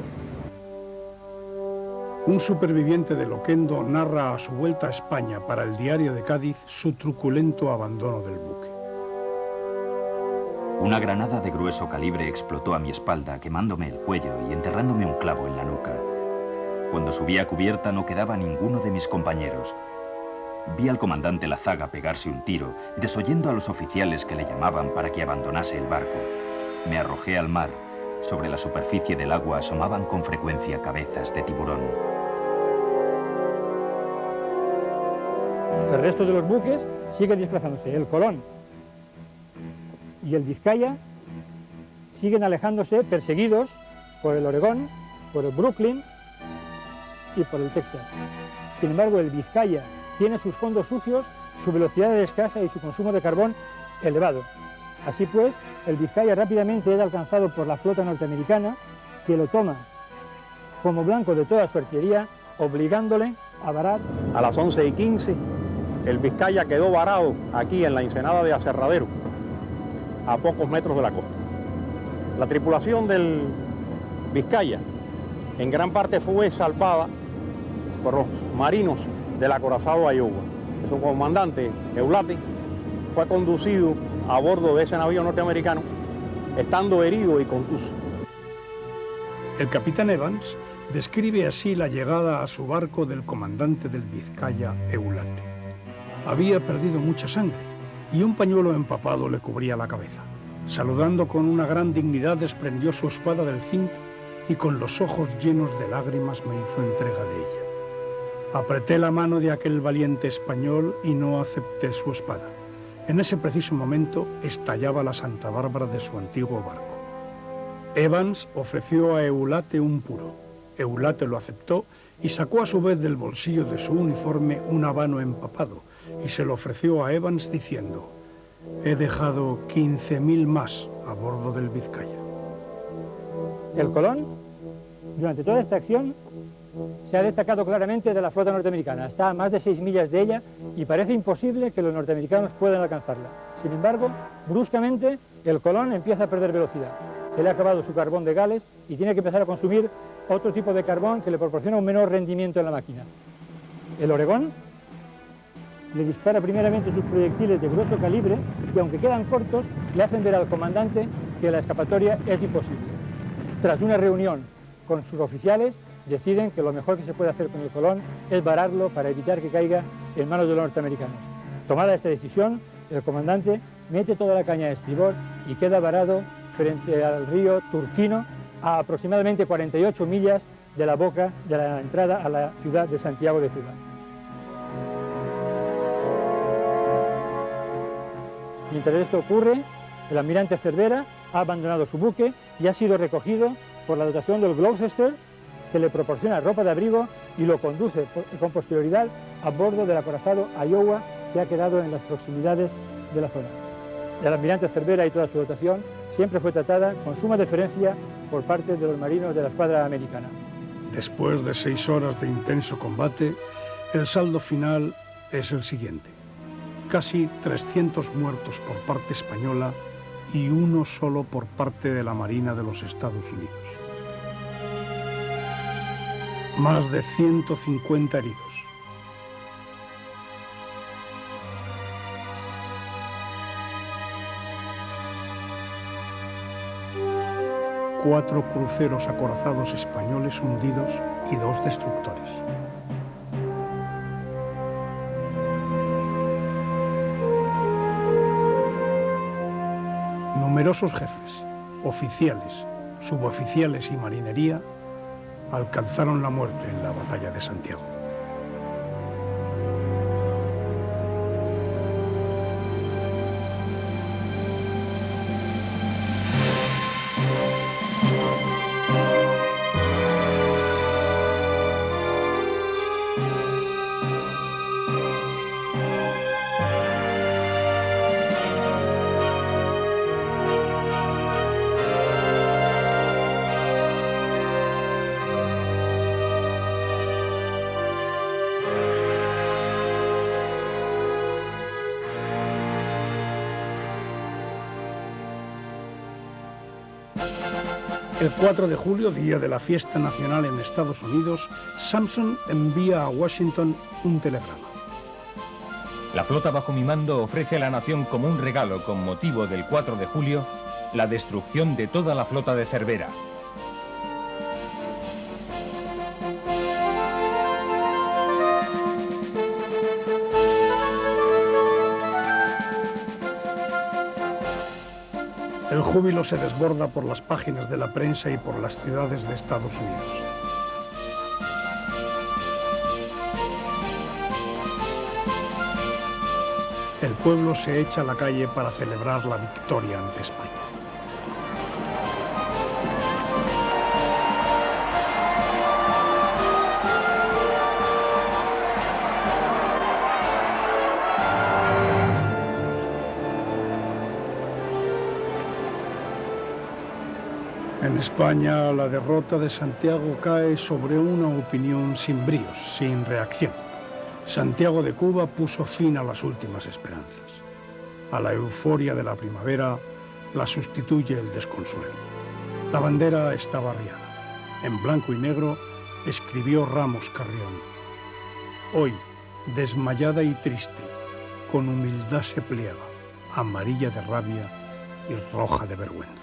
Un superviviente del Oquendo narra a su vuelta a España para el Diario de Cádiz su truculento abandono del buque. Una granada de grueso calibre explotó a mi espalda, quemándome el cuello y enterrándome un clavo en la nuca. Cuando subí a cubierta no quedaba ninguno de mis compañeros. Vi al comandante La Zaga pegarse un tiro, desoyendo a los oficiales que le llamaban para que abandonase el barco. Me arrojé al mar. Sobre la superficie del agua asomaban con frecuencia cabezas de tiburón. El resto de los buques siguen desplazándose. El Colón y el Vizcaya siguen alejándose, perseguidos por el Oregón, por el Brooklyn y por el Texas. Sin embargo, el Vizcaya tiene sus fondos sucios, su velocidad es escasa y su consumo de carbón elevado. Así pues, el Vizcaya rápidamente es alcanzado por la flota norteamericana, que lo toma como blanco de toda su artillería, obligándole a varar. A las 11:15, el Vizcaya quedó varado aquí en la ensenada de Aserradero, a pocos metros de la costa. La tripulación del Vizcaya en gran parte fue salvada por los marinos del acorazado Iowa. Su comandante, Eulate, fue conducido a bordo de ese navío norteamericano, estando herido y contuso. El capitán Evans describe así la llegada a su barco del comandante del Vizcaya, Eulate. Había perdido mucha sangre y un pañuelo empapado le cubría la cabeza. Saludando con una gran dignidad, desprendió su espada del cinto y con los ojos llenos de lágrimas me hizo entrega de ella. Apreté la mano de aquel valiente español y no acepté su espada. En ese preciso momento estallaba la Santa Bárbara de su antiguo barco. Evans ofreció a Eulate un puro. Eulate lo aceptó y sacó a su vez del bolsillo de su uniforme un habano empapado y se lo ofreció a Evans diciendo: «He dejado 15.000 más a bordo del Vizcaya». El Colón, durante toda esta acción, se ha destacado claramente de la flota norteamericana. Está a más de 6 millas de ella y parece imposible que los norteamericanos puedan alcanzarla. Sin embargo, bruscamente, el Colón empieza a perder velocidad. Se le ha acabado su carbón de Gales y tiene que empezar a consumir otro tipo de carbón que le proporciona un menor rendimiento en la máquina. El Oregón le dispara primeramente sus proyectiles de grueso calibre y, aunque quedan cortos, le hacen ver al comandante que la escapatoria es imposible. Tras una reunión con sus oficiales, deciden que lo mejor que se puede hacer con el Colón es vararlo para evitar que caiga en manos de los norteamericanos. Tomada esta decisión, el comandante mete toda la caña a estribor y queda varado frente al río Turquino, a aproximadamente 48 millas de la boca de la entrada a la ciudad de Santiago de Cuba. Mientras esto ocurre, el almirante Cervera ha abandonado su buque y ha sido recogido por la dotación del Gloucester, que le proporciona ropa de abrigo y lo conduce con posterioridad a bordo del acorazado Iowa, que ha quedado en las proximidades de la zona. El almirante Cervera y toda su dotación siempre fue tratada con suma deferencia por parte de los marinos de la escuadra americana. Después de 6 horas de intenso combate, el saldo final es el siguiente. Casi 300 muertos por parte española y 1 solo por parte de la Marina de los Estados Unidos. Más de 150 heridos. Cuatro cruceros acorazados españoles hundidos y 2 destructores. Numerosos jefes, oficiales, suboficiales y marinería alcanzaron la muerte en la batalla de Santiago. El 4 de julio, día de la fiesta nacional en Estados Unidos, Sampson envía a Washington un telegrama. La flota bajo mi mando ofrece a la nación como un regalo con motivo del 4 de julio la destrucción de toda la flota de Cervera. El júbilo se desborda por las páginas de la prensa y por las ciudades de Estados Unidos. El pueblo se echa a la calle para celebrar la victoria ante España. En España, la derrota de Santiago cae sobre una opinión sin bríos, sin reacción. Santiago de Cuba puso fin a las últimas esperanzas. A la euforia de la primavera la sustituye el desconsuelo. La bandera estaba arriada. En blanco y negro escribió Ramos Carrión: hoy, desmayada y triste, con humildad se pliega, amarilla de rabia y roja de vergüenza.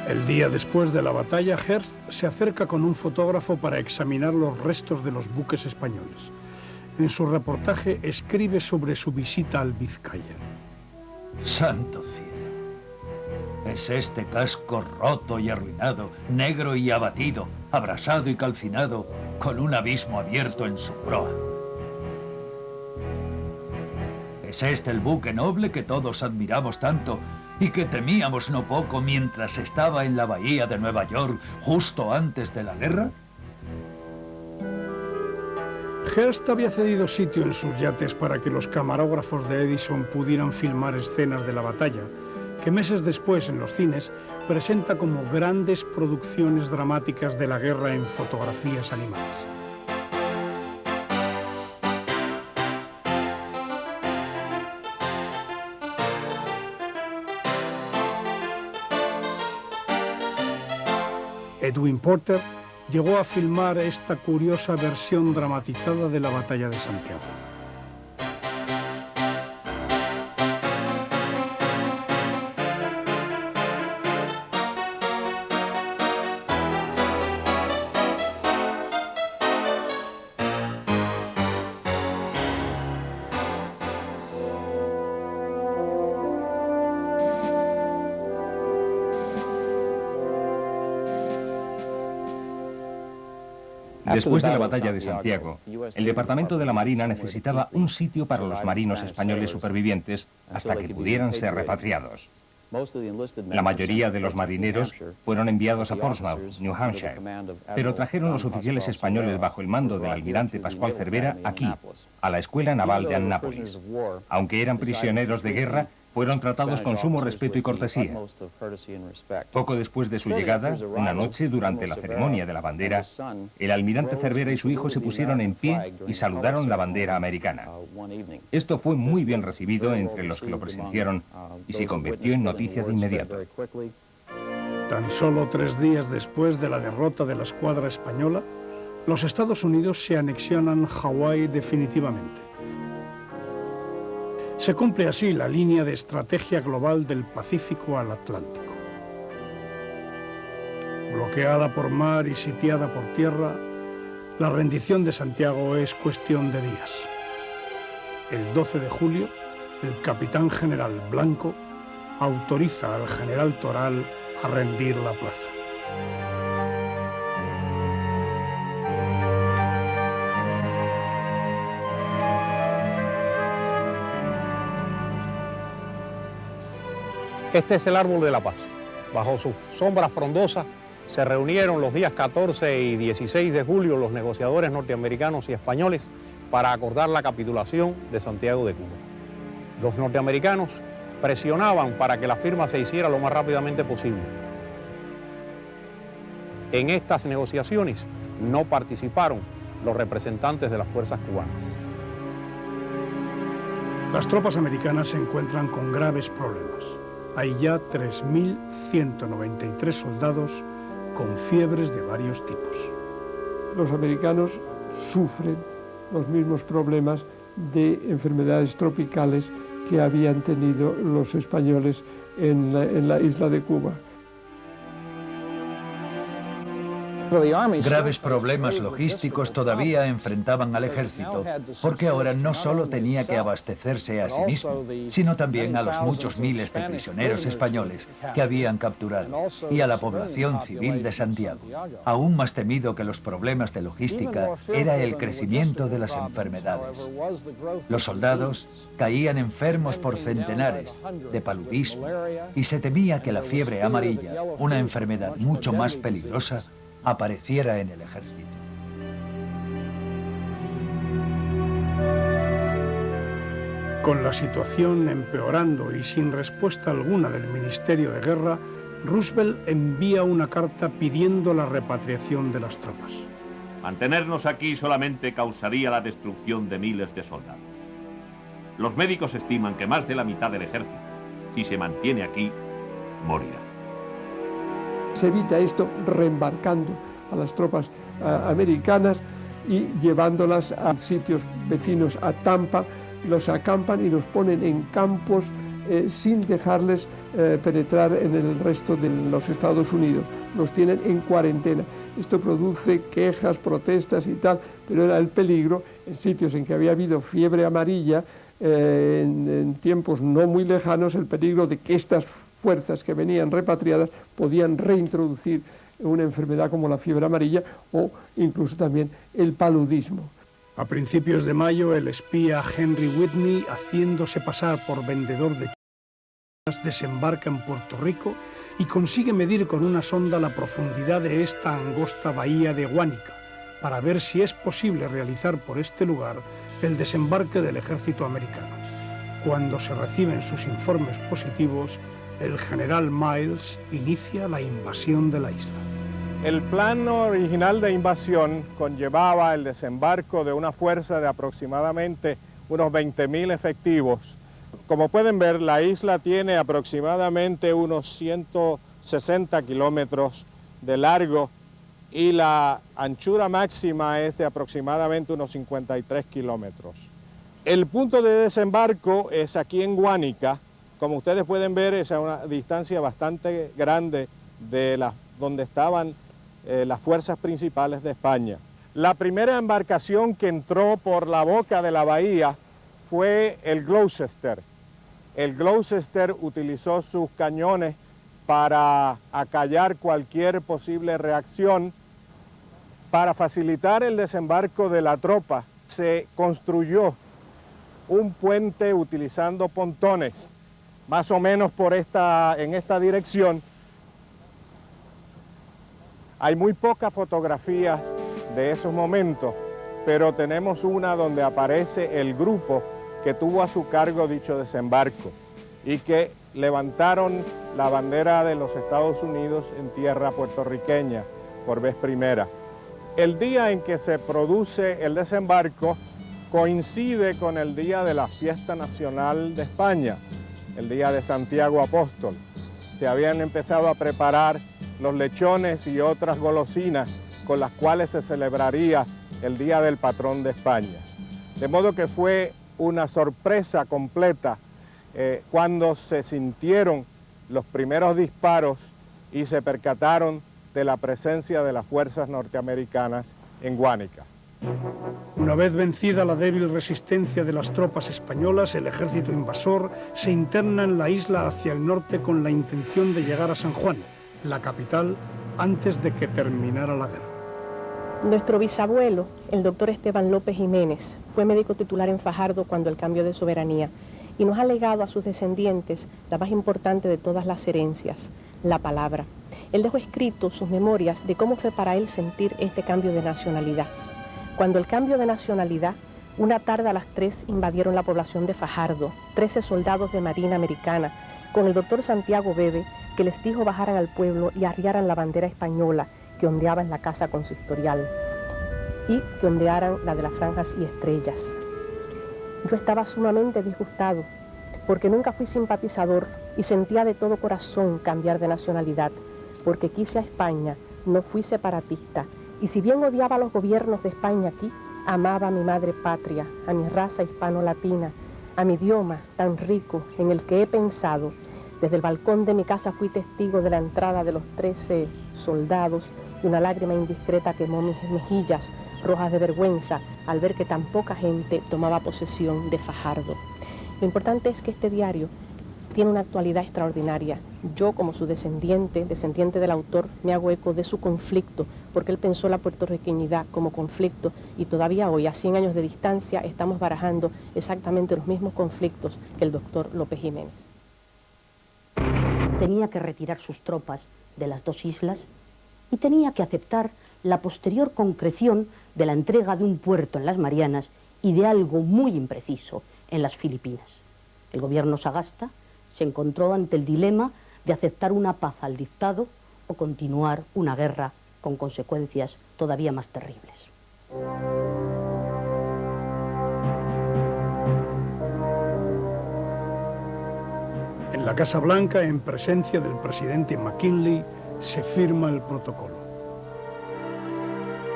El día después de la batalla, Hearst se acerca con un fotógrafo para examinar los restos de los buques españoles. En su reportaje escribe sobre su visita al Vizcaya. ¡Santo cielo! Es este casco roto y arruinado, negro y abatido, abrasado y calcinado, con un abismo abierto en su proa. Es este el buque noble que todos admiramos tanto y que temíamos no poco mientras estaba en la bahía de Nueva York justo antes de la guerra. Hearst había cedido sitio en sus yates para que los camarógrafos de Edison pudieran filmar escenas de la batalla, que meses después en los cines presenta como grandes producciones dramáticas de la guerra en fotografías animadas. Edwin Porter llegó a filmar esta curiosa versión dramatizada de la batalla de Santiago. Después de la batalla de Santiago, el Departamento de la Marina necesitaba un sitio para los marinos españoles supervivientes hasta que pudieran ser repatriados. La mayoría de los marineros fueron enviados a Portsmouth, New Hampshire, pero trajeron los oficiales españoles bajo el mando del almirante Pascual Cervera aquí, a la Escuela Naval de Annápolis. Aunque eran prisioneros de guerra, Fueron tratados con sumo respeto y cortesía. Poco después de su llegada, una noche durante la ceremonia de la bandera, el almirante Cervera y su hijo se pusieron en pie y saludaron la bandera americana. Esto fue muy bien recibido entre los que lo presenciaron y se convirtió en noticia de inmediato. Tan solo 3 días después de la derrota de la escuadra española, los Estados Unidos se anexionan Hawái definitivamente. Se cumple así la línea de estrategia global del Pacífico al Atlántico. Bloqueada por mar y sitiada por tierra, la rendición de Santiago es cuestión de días. El 12 de julio, el capitán general Blanco autoriza al general Toral a rendir la plaza. Este es el árbol de la paz. Bajo su sombra frondosa se reunieron los días 14 y 16 de julio los negociadores norteamericanos y españoles para acordar la capitulación de Santiago de Cuba. Los norteamericanos presionaban para que la firma se hiciera lo más rápidamente posible. En estas negociaciones no participaron los representantes de las fuerzas cubanas. Las tropas americanas se encuentran con graves problemas. Hay ya 3.193 soldados con fiebres de varios tipos. Los americanos sufren los mismos problemas de enfermedades tropicales que habían tenido los españoles en la isla de Cuba. Graves problemas logísticos todavía enfrentaban al ejército, porque ahora no solo tenía que abastecerse a sí mismo, sino también a los muchos miles de prisioneros españoles que habían capturado y a la población civil de Santiago. Aún más temido que los problemas de logística era el crecimiento de las enfermedades. Los soldados caían enfermos por centenares de paludismo y se temía que la fiebre amarilla, una enfermedad mucho más peligrosa, apareciera en el ejército. Con la situación empeorando y sin respuesta alguna del Ministerio de Guerra, Roosevelt envía una carta pidiendo la repatriación de las tropas. Mantenernos aquí solamente causaría la destrucción de miles de soldados. Los médicos estiman que más de la mitad del ejército, si se mantiene aquí, morirá. Se evita esto reembarcando a las tropas americanas y llevándolas a sitios vecinos a Tampa, los acampan y los ponen en campos sin dejarles penetrar en el resto de los Estados Unidos. Los tienen en cuarentena. Esto produce quejas, protestas y tal, pero era el peligro en sitios en que había habido fiebre amarilla, en tiempos no muy lejanos, el peligro de que estas fuerzas que venían repatriadas podían reintroducir una enfermedad como la fiebre amarilla o incluso también el paludismo. A principios de mayo, el espía Henry Whitney, haciéndose pasar por vendedor de chicas, desembarca en Puerto Rico y consigue medir con una sonda la profundidad de esta angosta bahía de Guánica para ver si es posible realizar por este lugar el desembarque del ejército americano. Cuando se reciben sus informes positivos, el general Miles inicia la invasión de la isla. El plan original de invasión conllevaba el desembarco de una fuerza de aproximadamente unos 20.000 efectivos. Como pueden ver, la isla tiene aproximadamente unos 160 kilómetros de largo y la anchura máxima es de aproximadamente unos 53 kilómetros. El punto de desembarco es aquí en Guánica. Como ustedes pueden ver, es a una distancia bastante grande de donde estaban las fuerzas principales de España. La primera embarcación que entró por la boca de la bahía fue el Gloucester. El Gloucester utilizó sus cañones para acallar cualquier posible reacción. Para facilitar el desembarco de la tropa, se construyó un puente utilizando pontones, más o menos en esta dirección. Hay muy pocas fotografías de esos momentos, pero tenemos una donde aparece el grupo que tuvo a su cargo dicho desembarco. y que levantaron la bandera de los Estados Unidos en tierra puertorriqueña por vez primera. El día en que se produce el desembarco coincide con el día de la fiesta nacional de España, el día de Santiago Apóstol. Se habían empezado a preparar los lechones y otras golosinas con las cuales se celebraría el día del patrón de España. De modo que fue una sorpresa completa cuando se sintieron los primeros disparos y se percataron de la presencia de las fuerzas norteamericanas en Guánica. Una vez vencida la débil resistencia de las tropas españolas, el ejército invasor se interna en la isla hacia el norte con la intención de llegar a San Juan, la capital, antes de que terminara la guerra. Nuestro bisabuelo, el doctor Esteban López Jiménez, fue médico titular en Fajardo cuando el cambio de soberanía y nos ha legado a sus descendientes la más importante de todas las herencias, la palabra. Él dejó escrito sus memorias de cómo fue para él sentir este cambio de nacionalidad. Cuando el cambio de nacionalidad, una tarde a las 3 invadieron la población de Fajardo, 13 soldados de Marina Americana, con el doctor Santiago Bebe, que les dijo bajaran al pueblo y arriaran la bandera española que ondeaba en la casa consistorial y que ondearan la de las franjas y estrellas. Yo estaba sumamente disgustado porque nunca fui simpatizador y sentía de todo corazón cambiar de nacionalidad, porque quise a España, no fui separatista, y si bien odiaba a los gobiernos de España aquí, amaba a mi madre patria, a mi raza hispano-latina, a mi idioma tan rico en el que he pensado. Desde el balcón de mi casa fui testigo de la entrada de los 13 soldados y una lágrima indiscreta quemó mis mejillas rojas de vergüenza al ver que tan poca gente tomaba posesión de Fajardo. Lo importante es que este diario tiene una actualidad extraordinaria. Yo, como su descendiente del autor, me hago eco de su conflicto, porque él pensó la puertorriqueñidad como conflicto y todavía hoy, a 100 años de distancia, estamos barajando exactamente los mismos conflictos que el doctor López Jiménez. Tenía que retirar sus tropas de las dos islas y tenía que aceptar la posterior concreción de la entrega de un puerto en las Marianas y de algo muy impreciso en las Filipinas. El gobierno Sagasta se encontró ante el dilema de aceptar una paz al dictado o continuar una guerra con consecuencias todavía más terribles. En la Casa Blanca, en presencia del presidente McKinley, se firma el protocolo.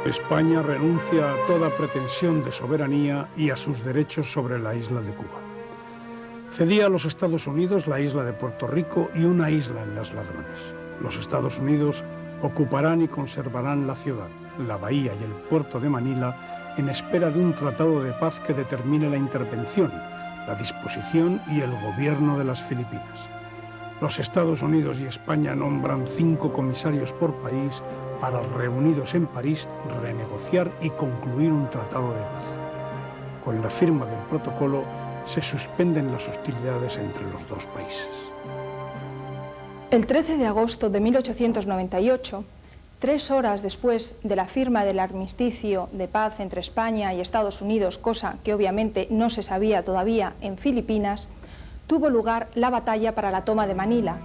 España renuncia a toda pretensión de soberanía y a sus derechos sobre la isla de Cuba. Cedía a los Estados Unidos la isla de Puerto Rico y una isla en las Ladrones. Los Estados Unidos ocuparán y conservarán la ciudad, la bahía y el puerto de Manila en espera de un tratado de paz que determine la intervención, la disposición y el gobierno de las Filipinas. Los Estados Unidos y España nombran 5 comisarios por país para, reunidos en París, renegociar y concluir un tratado de paz. Con la firma del protocolo se suspenden las hostilidades entre los dos países. El 13 de agosto de 1898, 3 horas después de la firma del armisticio de paz entre España y Estados Unidos, cosa que obviamente no se sabía todavía en Filipinas, tuvo lugar la batalla para la toma de Manila.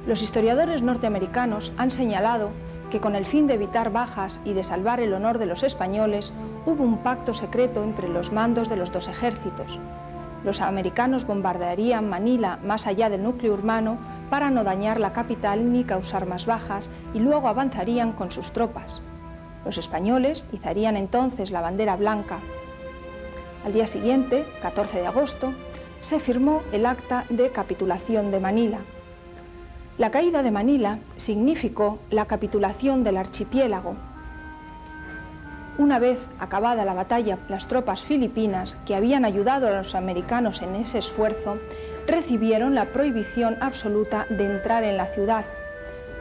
Los historiadores norteamericanos han señalado que con el fin de evitar bajas y de salvar el honor de los españoles, hubo un pacto secreto entre los mandos de los dos ejércitos. Los americanos bombardearían Manila más allá del núcleo urbano para no dañar la capital ni causar más bajas y luego avanzarían con sus tropas. Los españoles izarían entonces la bandera blanca. Al día siguiente, 14 de agosto, se firmó el acta de capitulación de Manila. La caída de Manila significó la capitulación del archipiélago. Una vez acabada la batalla, las tropas filipinas, que habían ayudado a los americanos en ese esfuerzo, recibieron la prohibición absoluta de entrar en la ciudad.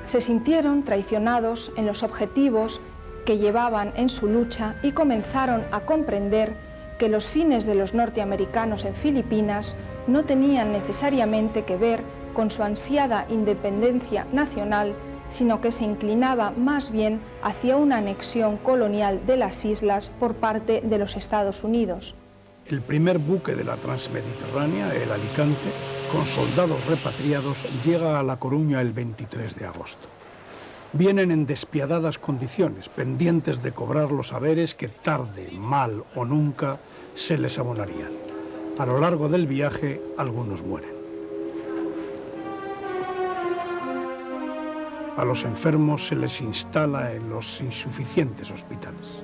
Se sintieron traicionados en los objetivos que llevaban en su lucha y comenzaron a comprender que los fines de los norteamericanos en Filipinas no tenían necesariamente que ver con su ansiada independencia nacional, sino que se inclinaba más bien hacia una anexión colonial de las islas por parte de los Estados Unidos. El primer buque de la Transmediterránea, el Alicante, con soldados repatriados llega a La Coruña el 23 de agosto. Vienen en despiadadas condiciones, pendientes de cobrar los haberes que tarde, mal o nunca se les abonarían. A lo largo del viaje, algunos mueren. A los enfermos se les instala en los insuficientes hospitales.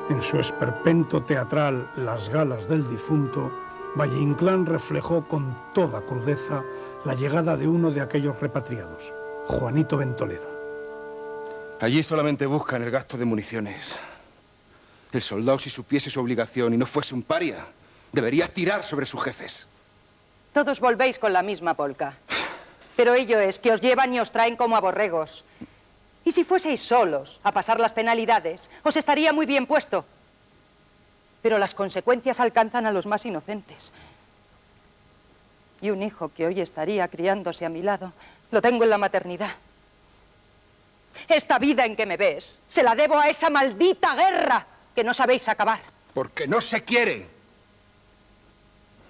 En su esperpento teatral Las galas del difunto, Valle Inclán reflejó con toda crudeza la llegada de uno de aquellos repatriados, Juanito Ventolera. Allí solamente buscan el gasto de municiones. El soldado, si supiese su obligación y no fuese un paria, debería tirar sobre sus jefes. Todos volvéis con la misma polca. Pero ello es que os llevan y os traen como a borregos. Y si fueseis solos a pasar las penalidades, os estaría muy bien puesto. Pero las consecuencias alcanzan a los más inocentes. Y un hijo que hoy estaría criándose a mi lado, lo tengo en la maternidad. Esta vida en que me ves, se la debo a esa maldita guerra que no sabéis acabar. Porque no se quiere.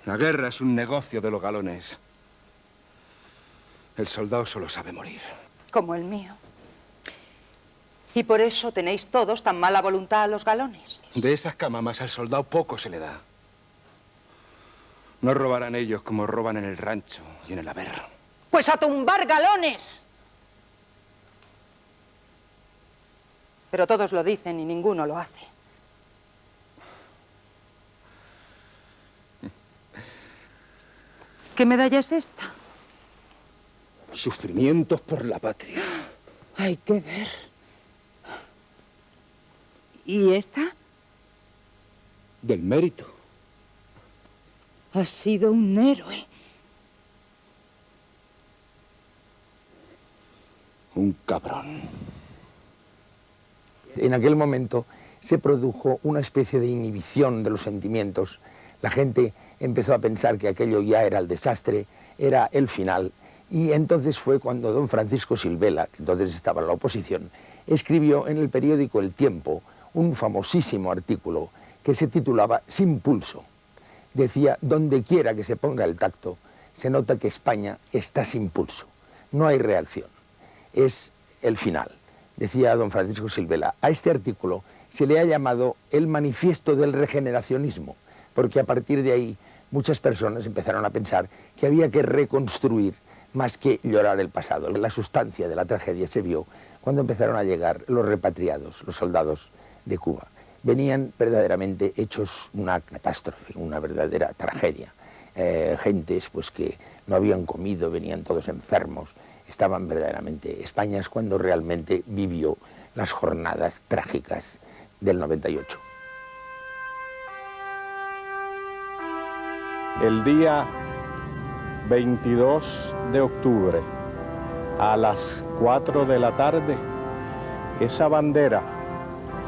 La guerra es un negocio de los galones. El soldado solo sabe morir. Como el mío. Y por eso tenéis todos tan mala voluntad a los galones. De esas camamas al soldado poco se le da. No robarán ellos como roban en el rancho y en el haber. Pues a tumbar galones. Pero todos lo dicen y ninguno lo hace. ¿Qué medalla es esta? Sufrimientos por la patria. Hay que ver. ¿Y esta? Del mérito. Has sido un héroe. Un cabrón. En aquel momento se produjo una especie de inhibición de los sentimientos. La gente empezó a pensar que aquello ya era el desastre, era el final. Y entonces fue cuando don Francisco Silvela, que entonces estaba en la oposición, escribió en el periódico El Tiempo un famosísimo artículo que se titulaba Sin pulso. Decía, donde quiera que se ponga el tacto, se nota que España está sin pulso. No hay reacción. Es el final. Decía don Francisco Silvela, a este artículo se le ha llamado el manifiesto del regeneracionismo, porque a partir de ahí muchas personas empezaron a pensar que había que reconstruir más que llorar el pasado. La sustancia de la tragedia se vio cuando empezaron a llegar los repatriados, los soldados de Cuba. Venían verdaderamente hechos una catástrofe, una verdadera tragedia. Gentes pues, que no habían comido, venían todos enfermos, estaban verdaderamente... España es cuando realmente vivió las jornadas trágicas del 98. El día 22 de octubre, a las 4 de la tarde, esa bandera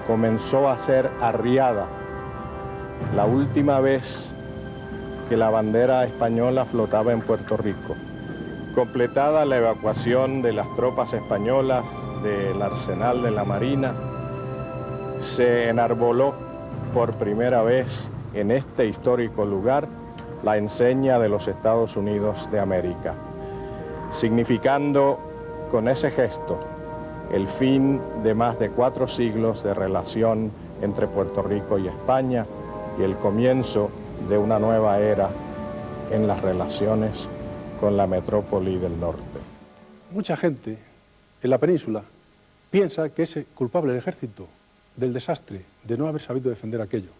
comenzó a ser arriada. La última vez que la bandera española flotaba en Puerto Rico. Completada la evacuación de las tropas españolas del arsenal de la Marina, se enarboló por primera vez en este histórico lugar la enseña de los Estados Unidos de América, significando con ese gesto el fin de más de 4 siglos de relación entre Puerto Rico y España y el comienzo de una nueva era en las relaciones con la metrópoli del norte. Mucha gente en la península piensa que es culpable el ejército del desastre de no haber sabido defender aquello.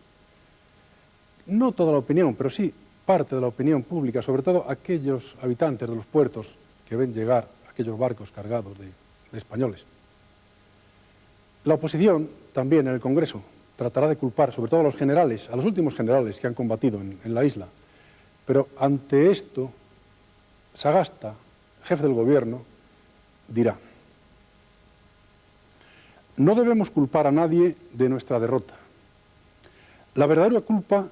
No toda la opinión, pero sí parte de la opinión pública, sobre todo aquellos habitantes de los puertos que ven llegar aquellos barcos cargados de españoles. La oposición, también en el Congreso, tratará de culpar sobre todo a los generales, a los últimos generales que han combatido en la isla. Pero ante esto, Sagasta, jefe del gobierno, dirá: no debemos culpar a nadie de nuestra derrota. La verdadera culpa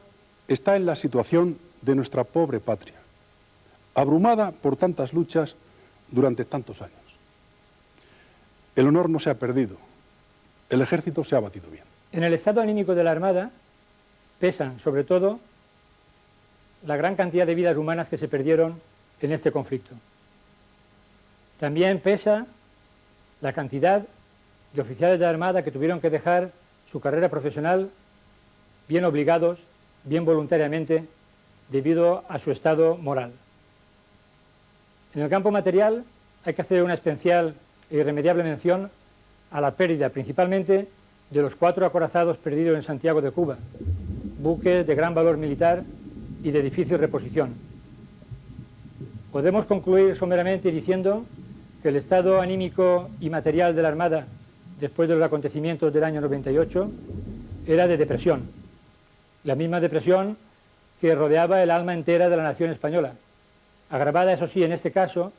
está en la situación de nuestra pobre patria, abrumada por tantas luchas durante tantos años. El honor no se ha perdido, el ejército se ha batido bien. En el estado anímico de la Armada pesan, sobre todo, la gran cantidad de vidas humanas que se perdieron en este conflicto. También pesa la cantidad de oficiales de la Armada que tuvieron que dejar su carrera profesional bien obligados, bien voluntariamente, debido a su estado moral. En el campo material hay que hacer una especial e irremediable mención a la pérdida principalmente de los 4 acorazados perdidos en Santiago de Cuba, buques de gran valor militar y de difícil reposición. Podemos concluir someramente diciendo que el estado anímico y material de la Armada después de los acontecimientos del año 98 era de depresión, la misma depresión que rodeaba el alma entera de la nación española, agravada, eso sí, en este caso,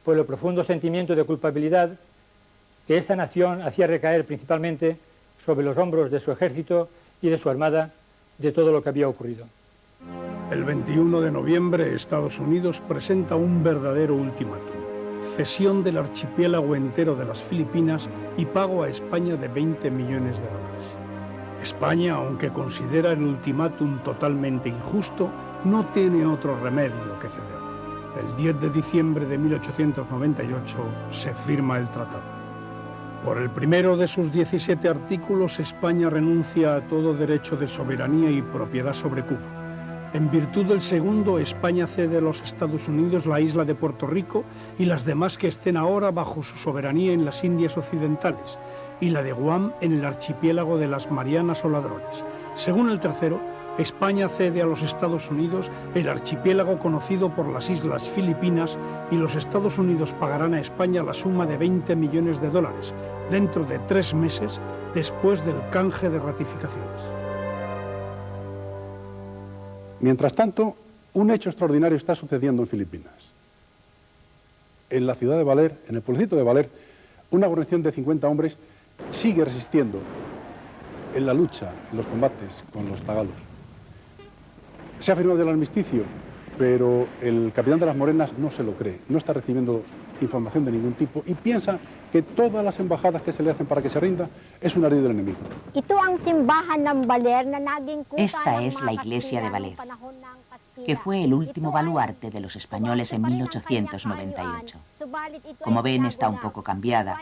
por el profundo sentimiento de culpabilidad que esta nación hacía recaer principalmente sobre los hombros de su ejército y de su armada de todo lo que había ocurrido. El 21 de noviembre, Estados Unidos presenta un verdadero ultimátum: cesión del archipiélago entero de las Filipinas y pago a España de 20 millones de dólares. España, aunque considera el ultimátum totalmente injusto, no tiene otro remedio que ceder. El 10 de diciembre de 1898 se firma el tratado. Por el primero de sus 17 artículos, España renuncia a todo derecho de soberanía y propiedad sobre Cuba. En virtud del segundo, España cede a los Estados Unidos la isla de Puerto Rico y las demás que estén ahora bajo su soberanía en las Indias Occidentales, y la de Guam en el archipiélago de las Marianas o Ladrones. Según el tercero, España cede a los Estados Unidos el archipiélago conocido por las Islas Filipinas y los Estados Unidos pagarán a España la suma de 20 millones de dólares dentro de 3 meses después del canje de ratificaciones. Mientras tanto, un hecho extraordinario está sucediendo en Filipinas. En la ciudad de Baler, en el pueblecito de Baler, una guarnición de 50 hombres sigue resistiendo en la lucha, en los combates con los tagalos. Se ha firmado el armisticio, pero el capitán de las Morenas no se lo cree, no está recibiendo información de ningún tipo y piensa que todas las embajadas que se le hacen para que se rinda es un ardid del enemigo. Esta es la iglesia de Baler, que fue el último baluarte de los españoles en 1898. Como ven, está un poco cambiada,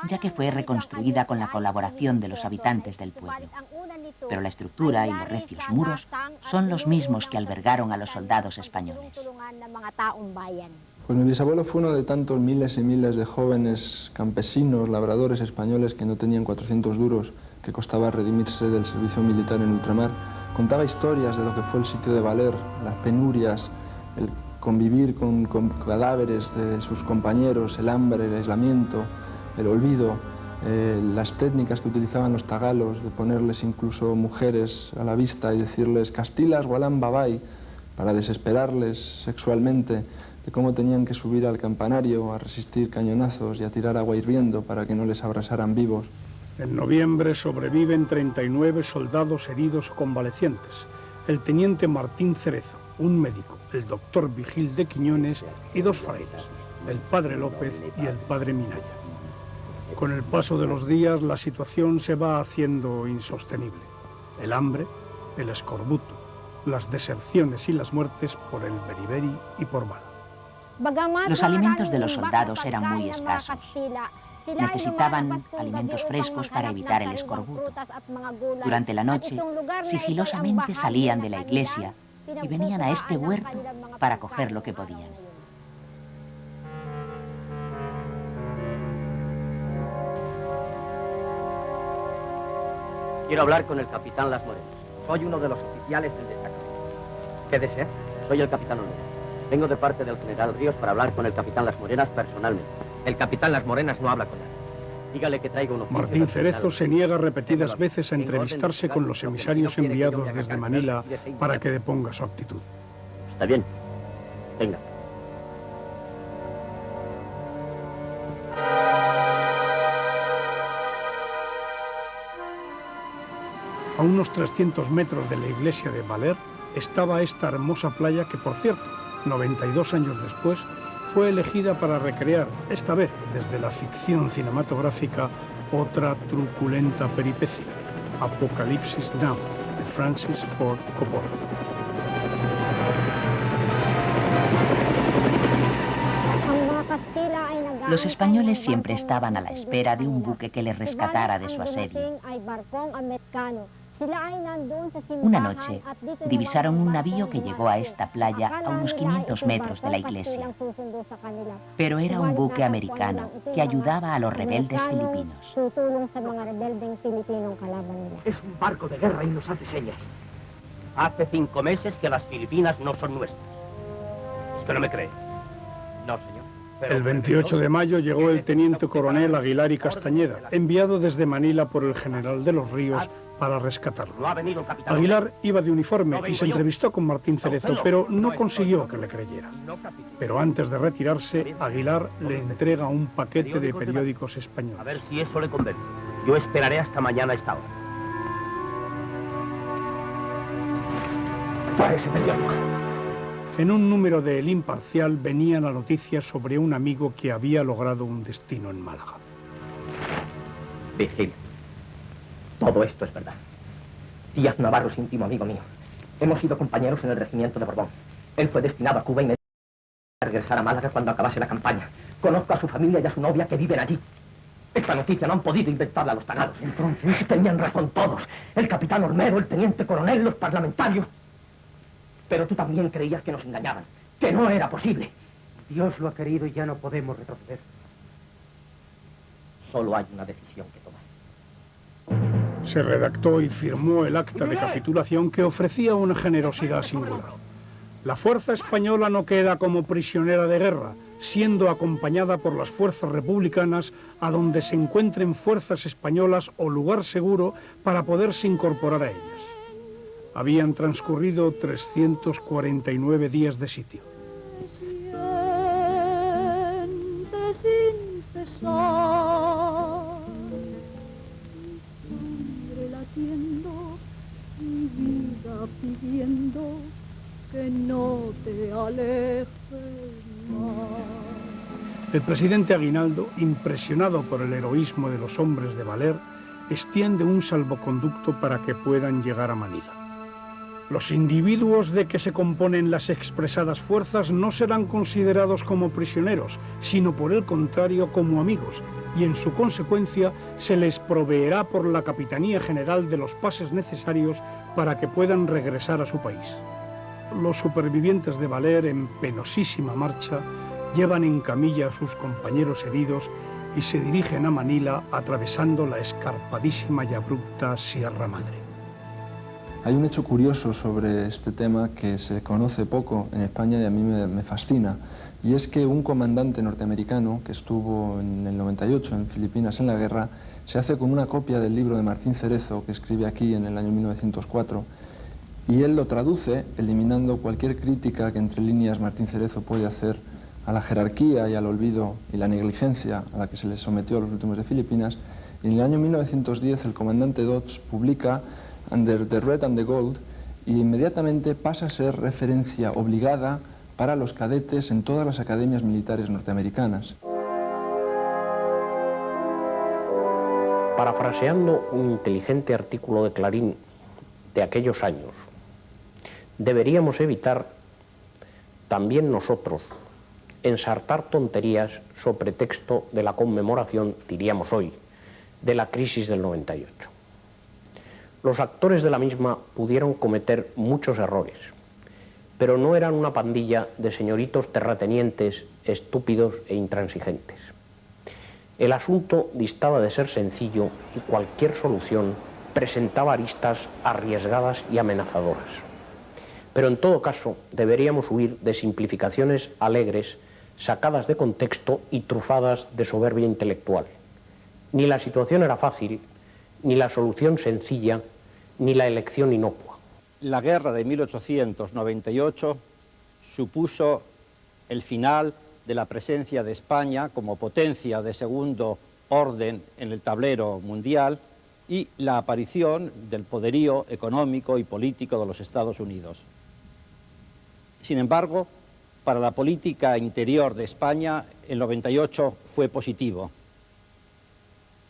ya que fue reconstruida con la colaboración de los habitantes del pueblo. Pero la estructura y los recios muros son los mismos que albergaron a los soldados españoles. Pues mi bisabuelo fue uno de tantos miles y miles de jóvenes campesinos, labradores españoles que no tenían 400 duros, que costaba redimirse del servicio militar en ultramar. Contaba historias de lo que fue el sitio de Baler, las penurias, el convivir con cadáveres de sus compañeros, el hambre, el aislamiento, el olvido, las técnicas que utilizaban los tagalos, de ponerles incluso mujeres a la vista y decirles «Castilas, Gualán, Babay», para desesperarles sexualmente, de cómo tenían que subir al campanario a resistir cañonazos y a tirar agua hirviendo para que no les abrasaran vivos. En noviembre sobreviven 39 soldados heridos o convalecientes. El teniente Martín Cerezo, un médico, el doctor Vigil de Quiñones y 2 frailes, el padre López y el padre Minaya. Con el paso de los días la situación se va haciendo insostenible. El hambre, el escorbuto, las deserciones y las muertes por el beriberi y por bala. Los alimentos de los soldados eran muy escasos. Necesitaban alimentos frescos para evitar el escorbuto. Durante la noche, sigilosamente salían de la iglesia y venían a este huerto para coger lo que podían. Quiero hablar con el capitán Las Morenas. Soy uno de los oficiales del destacamento. ¿Qué desea? Soy el capitán Olmeda. Vengo de parte del general Ríos para hablar con el capitán Las Morenas personalmente. El capitán Las Morenas no habla con él. Dígale que traigo unos... Martín Cerezo se niega repetidas veces a entrevistarse con los emisarios enviados desde Manila para que deponga su actitud. Está bien. Venga. A unos 300 metros de la iglesia de Baler estaba esta hermosa playa que, por cierto, 92 años después, fue elegida para recrear, esta vez desde la ficción cinematográfica, otra truculenta peripecia, Apocalipsis Now, de Francis Ford Coppola. Los españoles siempre estaban a la espera de un buque que les rescatara de su asedio. Una noche, divisaron un navío que llegó a esta playa a unos 500 metros de la iglesia. Pero era un buque americano que ayudaba a los rebeldes filipinos. Es un barco de guerra y nos hace señas. Hace 5 meses que las Filipinas no son nuestras. ¿Es que no me cree? No, señor. El 28 de mayo llegó el teniente coronel Aguilar y Castañeda, enviado desde Manila por el general de los Ríos para rescatarlo. Aguilar iba de uniforme y se entrevistó con Martín Cerezo, pero no consiguió que le creyera. Pero antes de retirarse, Aguilar le entrega un paquete de periódicos españoles. A ver si eso le convence. Yo esperaré hasta mañana a esta hora. Trae ese periódico. En un número de El Imparcial venía la noticia sobre un amigo que había logrado un destino en Málaga. Virgil, todo esto es verdad. Díaz Navarro es íntimo amigo mío. Hemos sido compañeros en el regimiento de Borbón. Él fue destinado a Cuba y me dijo a regresar a Málaga cuando acabase la campaña. Conozco a su familia y a su novia que viven allí. Esta noticia no han podido inventarla los tagados. Entonces tenían razón todos. El capitán Olmedo, el teniente coronel, los parlamentarios. Pero tú también creías que nos engañaban, que no era posible. Dios lo ha querido y ya no podemos retroceder. Solo hay una decisión que tomar. Se redactó y firmó el acta de capitulación que ofrecía una generosidad singular. La fuerza española no queda como prisionera de guerra, siendo acompañada por las fuerzas republicanas a donde se encuentren fuerzas españolas o lugar seguro para poderse incorporar a ellas. Habían transcurrido 349 días de sitio. Sin cesar, mi sangre latiendo, mi vida pidiendo que no te alejes más. El presidente Aguinaldo, impresionado por el heroísmo de los hombres de Valer, extiende un salvoconducto para que puedan llegar a Manila. Los individuos de que se componen las expresadas fuerzas no serán considerados como prisioneros, sino por el contrario como amigos, y en su consecuencia se les proveerá por la Capitanía General de los pases necesarios para que puedan regresar a su país. Los supervivientes de Valer, en penosísima marcha, llevan en camilla a sus compañeros heridos y se dirigen a Manila atravesando la escarpadísima y abrupta Sierra Madre. Hay un hecho curioso sobre este tema que se conoce poco en España y a mí me fascina, y es que un comandante norteamericano que estuvo en el 98 en Filipinas en la guerra se hace con una copia del libro de Martín Cerezo que escribe aquí en el año 1904 y él lo traduce eliminando cualquier crítica que entre líneas Martín Cerezo puede hacer a la jerarquía y al olvido y la negligencia a la que se les sometió a los últimos de Filipinas, y en el año 1910 el comandante Dodge publica Under the Red and the Gold, y inmediatamente pasa a ser referencia obligada para los cadetes en todas las academias militares norteamericanas. Parafraseando un inteligente artículo de Clarín de aquellos años, deberíamos evitar también nosotros ensartar tonterías sobre pretexto de la conmemoración, diríamos hoy, de la crisis del 98. Los actores de la misma pudieron cometer muchos errores, pero no eran una pandilla de señoritos terratenientes estúpidos e intransigentes. El asunto distaba de ser sencillo y cualquier solución presentaba aristas arriesgadas y amenazadoras. Pero en todo caso deberíamos huir de simplificaciones alegres, sacadas de contexto y trufadas de soberbia intelectual. Ni la situación era fácil, ni la solución sencilla, ni la elección inocua. La guerra de 1898 supuso el final de la presencia de España como potencia de segundo orden en el tablero mundial y la aparición del poderío económico y político de los Estados Unidos. Sin embargo, para la política interior de España, el 98 fue positivo.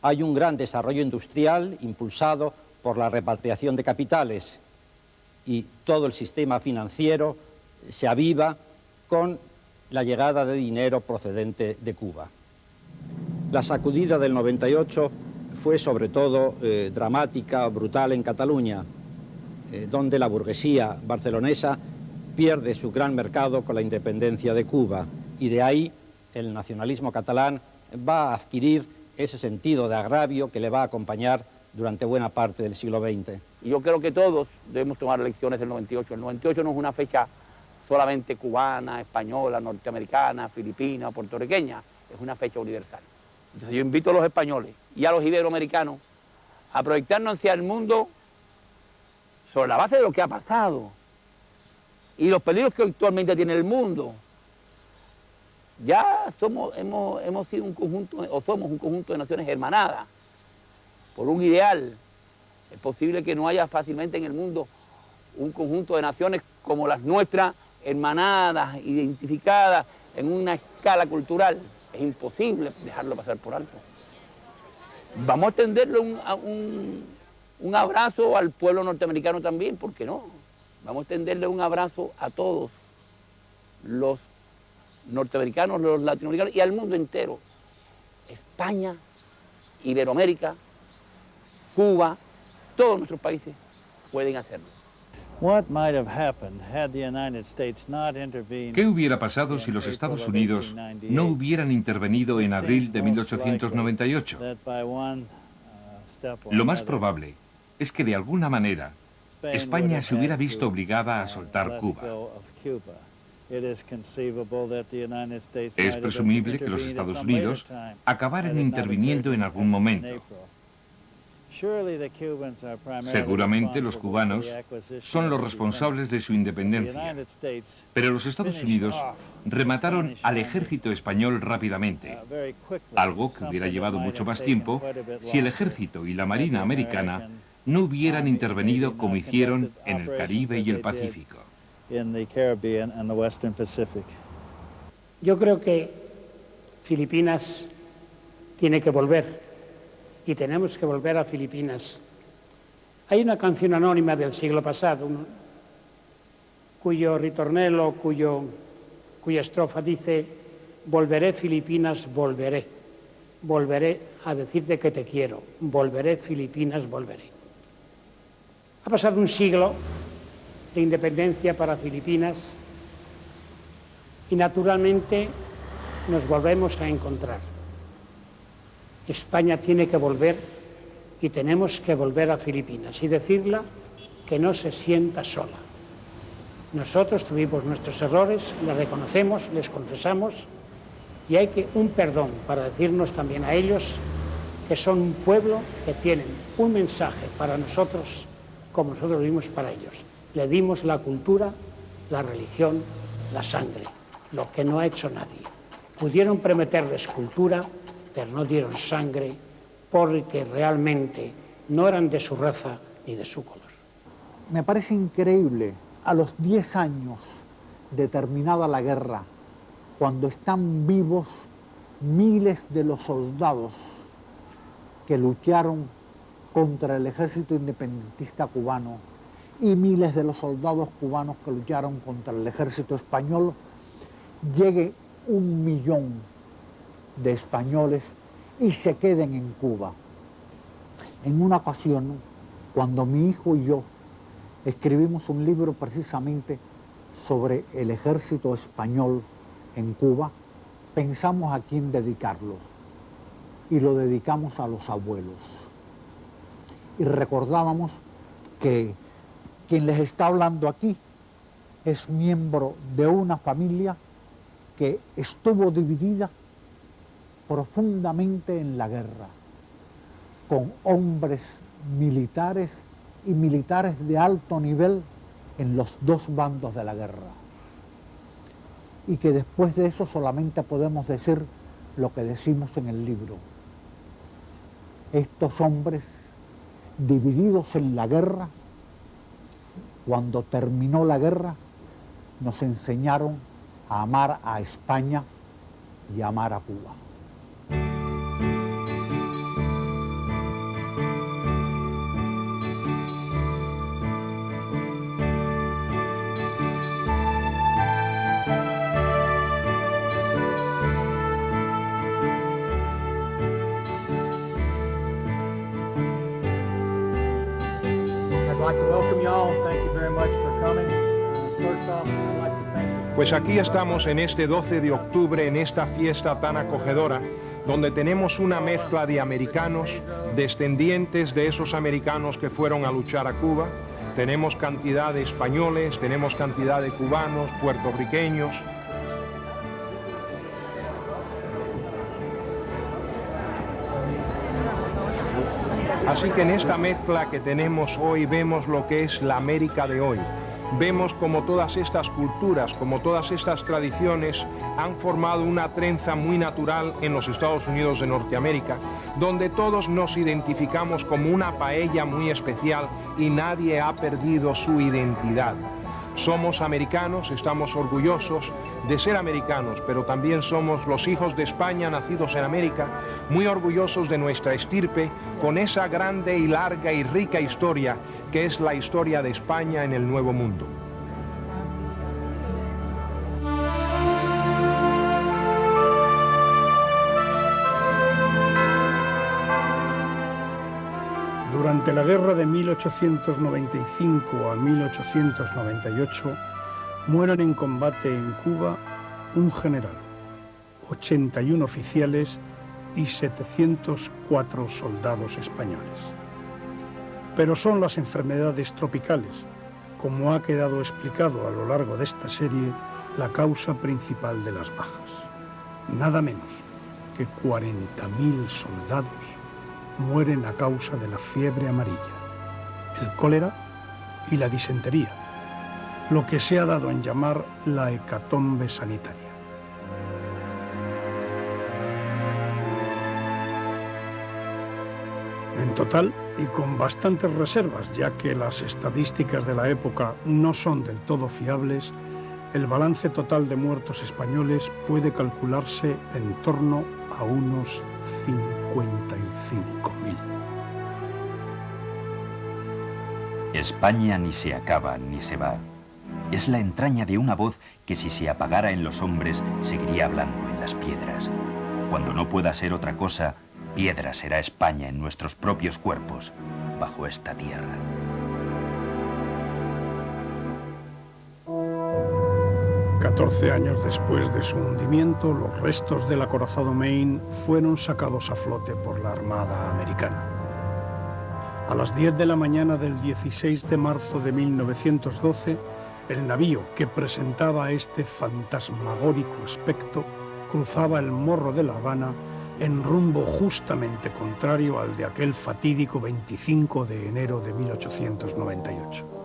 Hay un gran desarrollo industrial impulsado por la repatriación de capitales y todo el sistema financiero se aviva con la llegada de dinero procedente de Cuba. La sacudida del 98 fue sobre todo dramática, brutal en Cataluña, donde la burguesía barcelonesa pierde su gran mercado con la independencia de Cuba, y de ahí el nacionalismo catalán va a adquirir ese sentido de agravio que le va a acompañar durante buena parte del siglo XX. Y yo creo que todos debemos tomar lecciones del 98. El 98 no es una fecha solamente cubana, española, norteamericana, filipina, puertorriqueña, es una fecha universal. Entonces yo invito a los españoles y a los iberoamericanos a proyectarnos hacia el mundo sobre la base de lo que ha pasado y los peligros que actualmente tiene el mundo. Ya hemos sido un conjunto, o somos un conjunto de naciones hermanadas por un ideal. Es posible que no haya fácilmente en el mundo un conjunto de naciones como las nuestras, hermanadas, identificadas en una escala cultural. Es imposible dejarlo pasar por alto. Vamos a extenderle un abrazo al pueblo norteamericano también, ¿por qué no? Vamos a extenderle un abrazo a todos los norteamericanos, los latinoamericanos y al mundo entero. España, Iberoamérica, Cuba, todos nuestros países pueden hacerlo. ¿Qué hubiera pasado si los Estados Unidos no hubieran intervenido en abril de 1898? Lo más probable es que de alguna manera España se hubiera visto obligada a soltar Cuba. Es presumible que los Estados Unidos acabaran interviniendo en algún momento. Seguramente los cubanos son los responsables de su independencia, pero los Estados Unidos remataron al ejército español rápidamente, algo que hubiera llevado mucho más tiempo si el ejército y la marina americana no hubieran intervenido como hicieron en el Caribe y el Pacífico. Yo creo que Filipinas tiene que volver. Y tenemos que volver a Filipinas. Hay una canción anónima del siglo pasado, cuyo ritornello, cuya estrofa dice: volveré Filipinas, volveré. Volveré a decirte que te quiero. Volveré Filipinas, volveré. Ha pasado un siglo de independencia para Filipinas y naturalmente nos volvemos a encontrar. España tiene que volver y tenemos que volver a Filipinas y decirle que no se sienta sola. Nosotros tuvimos nuestros errores, les reconocemos, les confesamos y hay un perdón para decirnos también a ellos que son un pueblo que tienen un mensaje para nosotros como nosotros vivimos para ellos. Le dimos la cultura, la religión, la sangre, lo que no ha hecho nadie. Pudieron prometerles cultura, pero no dieron sangre porque realmente no eran de su raza ni de su color. Me parece increíble, a los 10 años de terminada la guerra, cuando están vivos miles de los soldados que lucharon contra el ejército independentista cubano y miles de los soldados cubanos que lucharon contra el ejército español, llegue 1 millón de españoles y se queden en Cuba. En una ocasión, cuando mi hijo y yo escribimos un libro precisamente sobre el ejército español en Cuba, pensamos a quién dedicarlo y lo dedicamos a los abuelos. Y recordábamos que quien les está hablando aquí es miembro de una familia que estuvo dividida profundamente en la guerra, con hombres militares y militares de alto nivel en los dos bandos de la guerra. Y que después de eso solamente podemos decir lo que decimos en el libro. Estos hombres, divididos en la guerra, cuando terminó la guerra, nos enseñaron a amar a España y a amar a Cuba. Pues aquí estamos en este 12 de octubre, en esta fiesta tan acogedora, donde tenemos una mezcla de americanos, descendientes de esos americanos que fueron a luchar a Cuba. Tenemos cantidad de españoles, tenemos cantidad de cubanos, puertorriqueños. Así que en esta mezcla que tenemos hoy vemos lo que es la América de hoy. Vemos como todas estas culturas, como todas estas tradiciones han formado una trenza muy natural en los Estados Unidos de Norteamérica, donde todos nos identificamos como una paella muy especial y nadie ha perdido su identidad. Somos americanos, estamos orgullosos de ser americanos, pero también somos los hijos de España nacidos en América, muy orgullosos de nuestra estirpe, con esa grande y larga y rica historia que es la historia de España en el Nuevo Mundo. Durante la guerra de 1895 a 1898 mueren en combate en Cuba un general, 81 oficiales y 704 soldados españoles. Pero son las enfermedades tropicales, como ha quedado explicado a lo largo de esta serie, la causa principal de las bajas. Nada menos que 40.000 soldados mueren a causa de la fiebre amarilla, el cólera y la disentería, lo que se ha dado en llamar la hecatombe sanitaria. En total, y con bastantes reservas, ya que las estadísticas de la época no son del todo fiables, el balance total de muertos españoles puede calcularse en torno a unos 55.000. España ni se acaba ni se va. Es la entraña de una voz que si se apagara en los hombres seguiría hablando en las piedras. Cuando no pueda ser otra cosa, piedra será España en nuestros propios cuerpos, bajo esta tierra. ...14 años después de su hundimiento, los restos del acorazado Maine fueron sacados a flote por la Armada americana. A las 10 de la mañana del 16 de marzo de 1912, el navío que presentaba este fantasmagórico aspecto cruzaba el Morro de La Habana en rumbo justamente contrario al de aquel fatídico 25 de enero de 1898.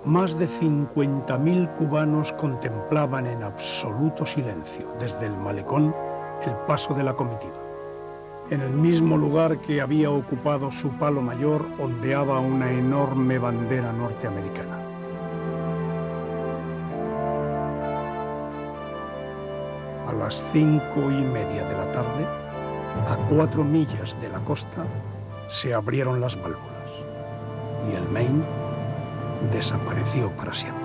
Más de 50.000 cubanos contemplaban en absoluto silencio, desde el malecón, el paso de la comitiva. En el mismo lugar que había ocupado su palo mayor, ondeaba una enorme bandera norteamericana. A las 5:30 de la tarde, a 4 millas de la costa, se abrieron las válvulas y el Maine desapareció para siempre.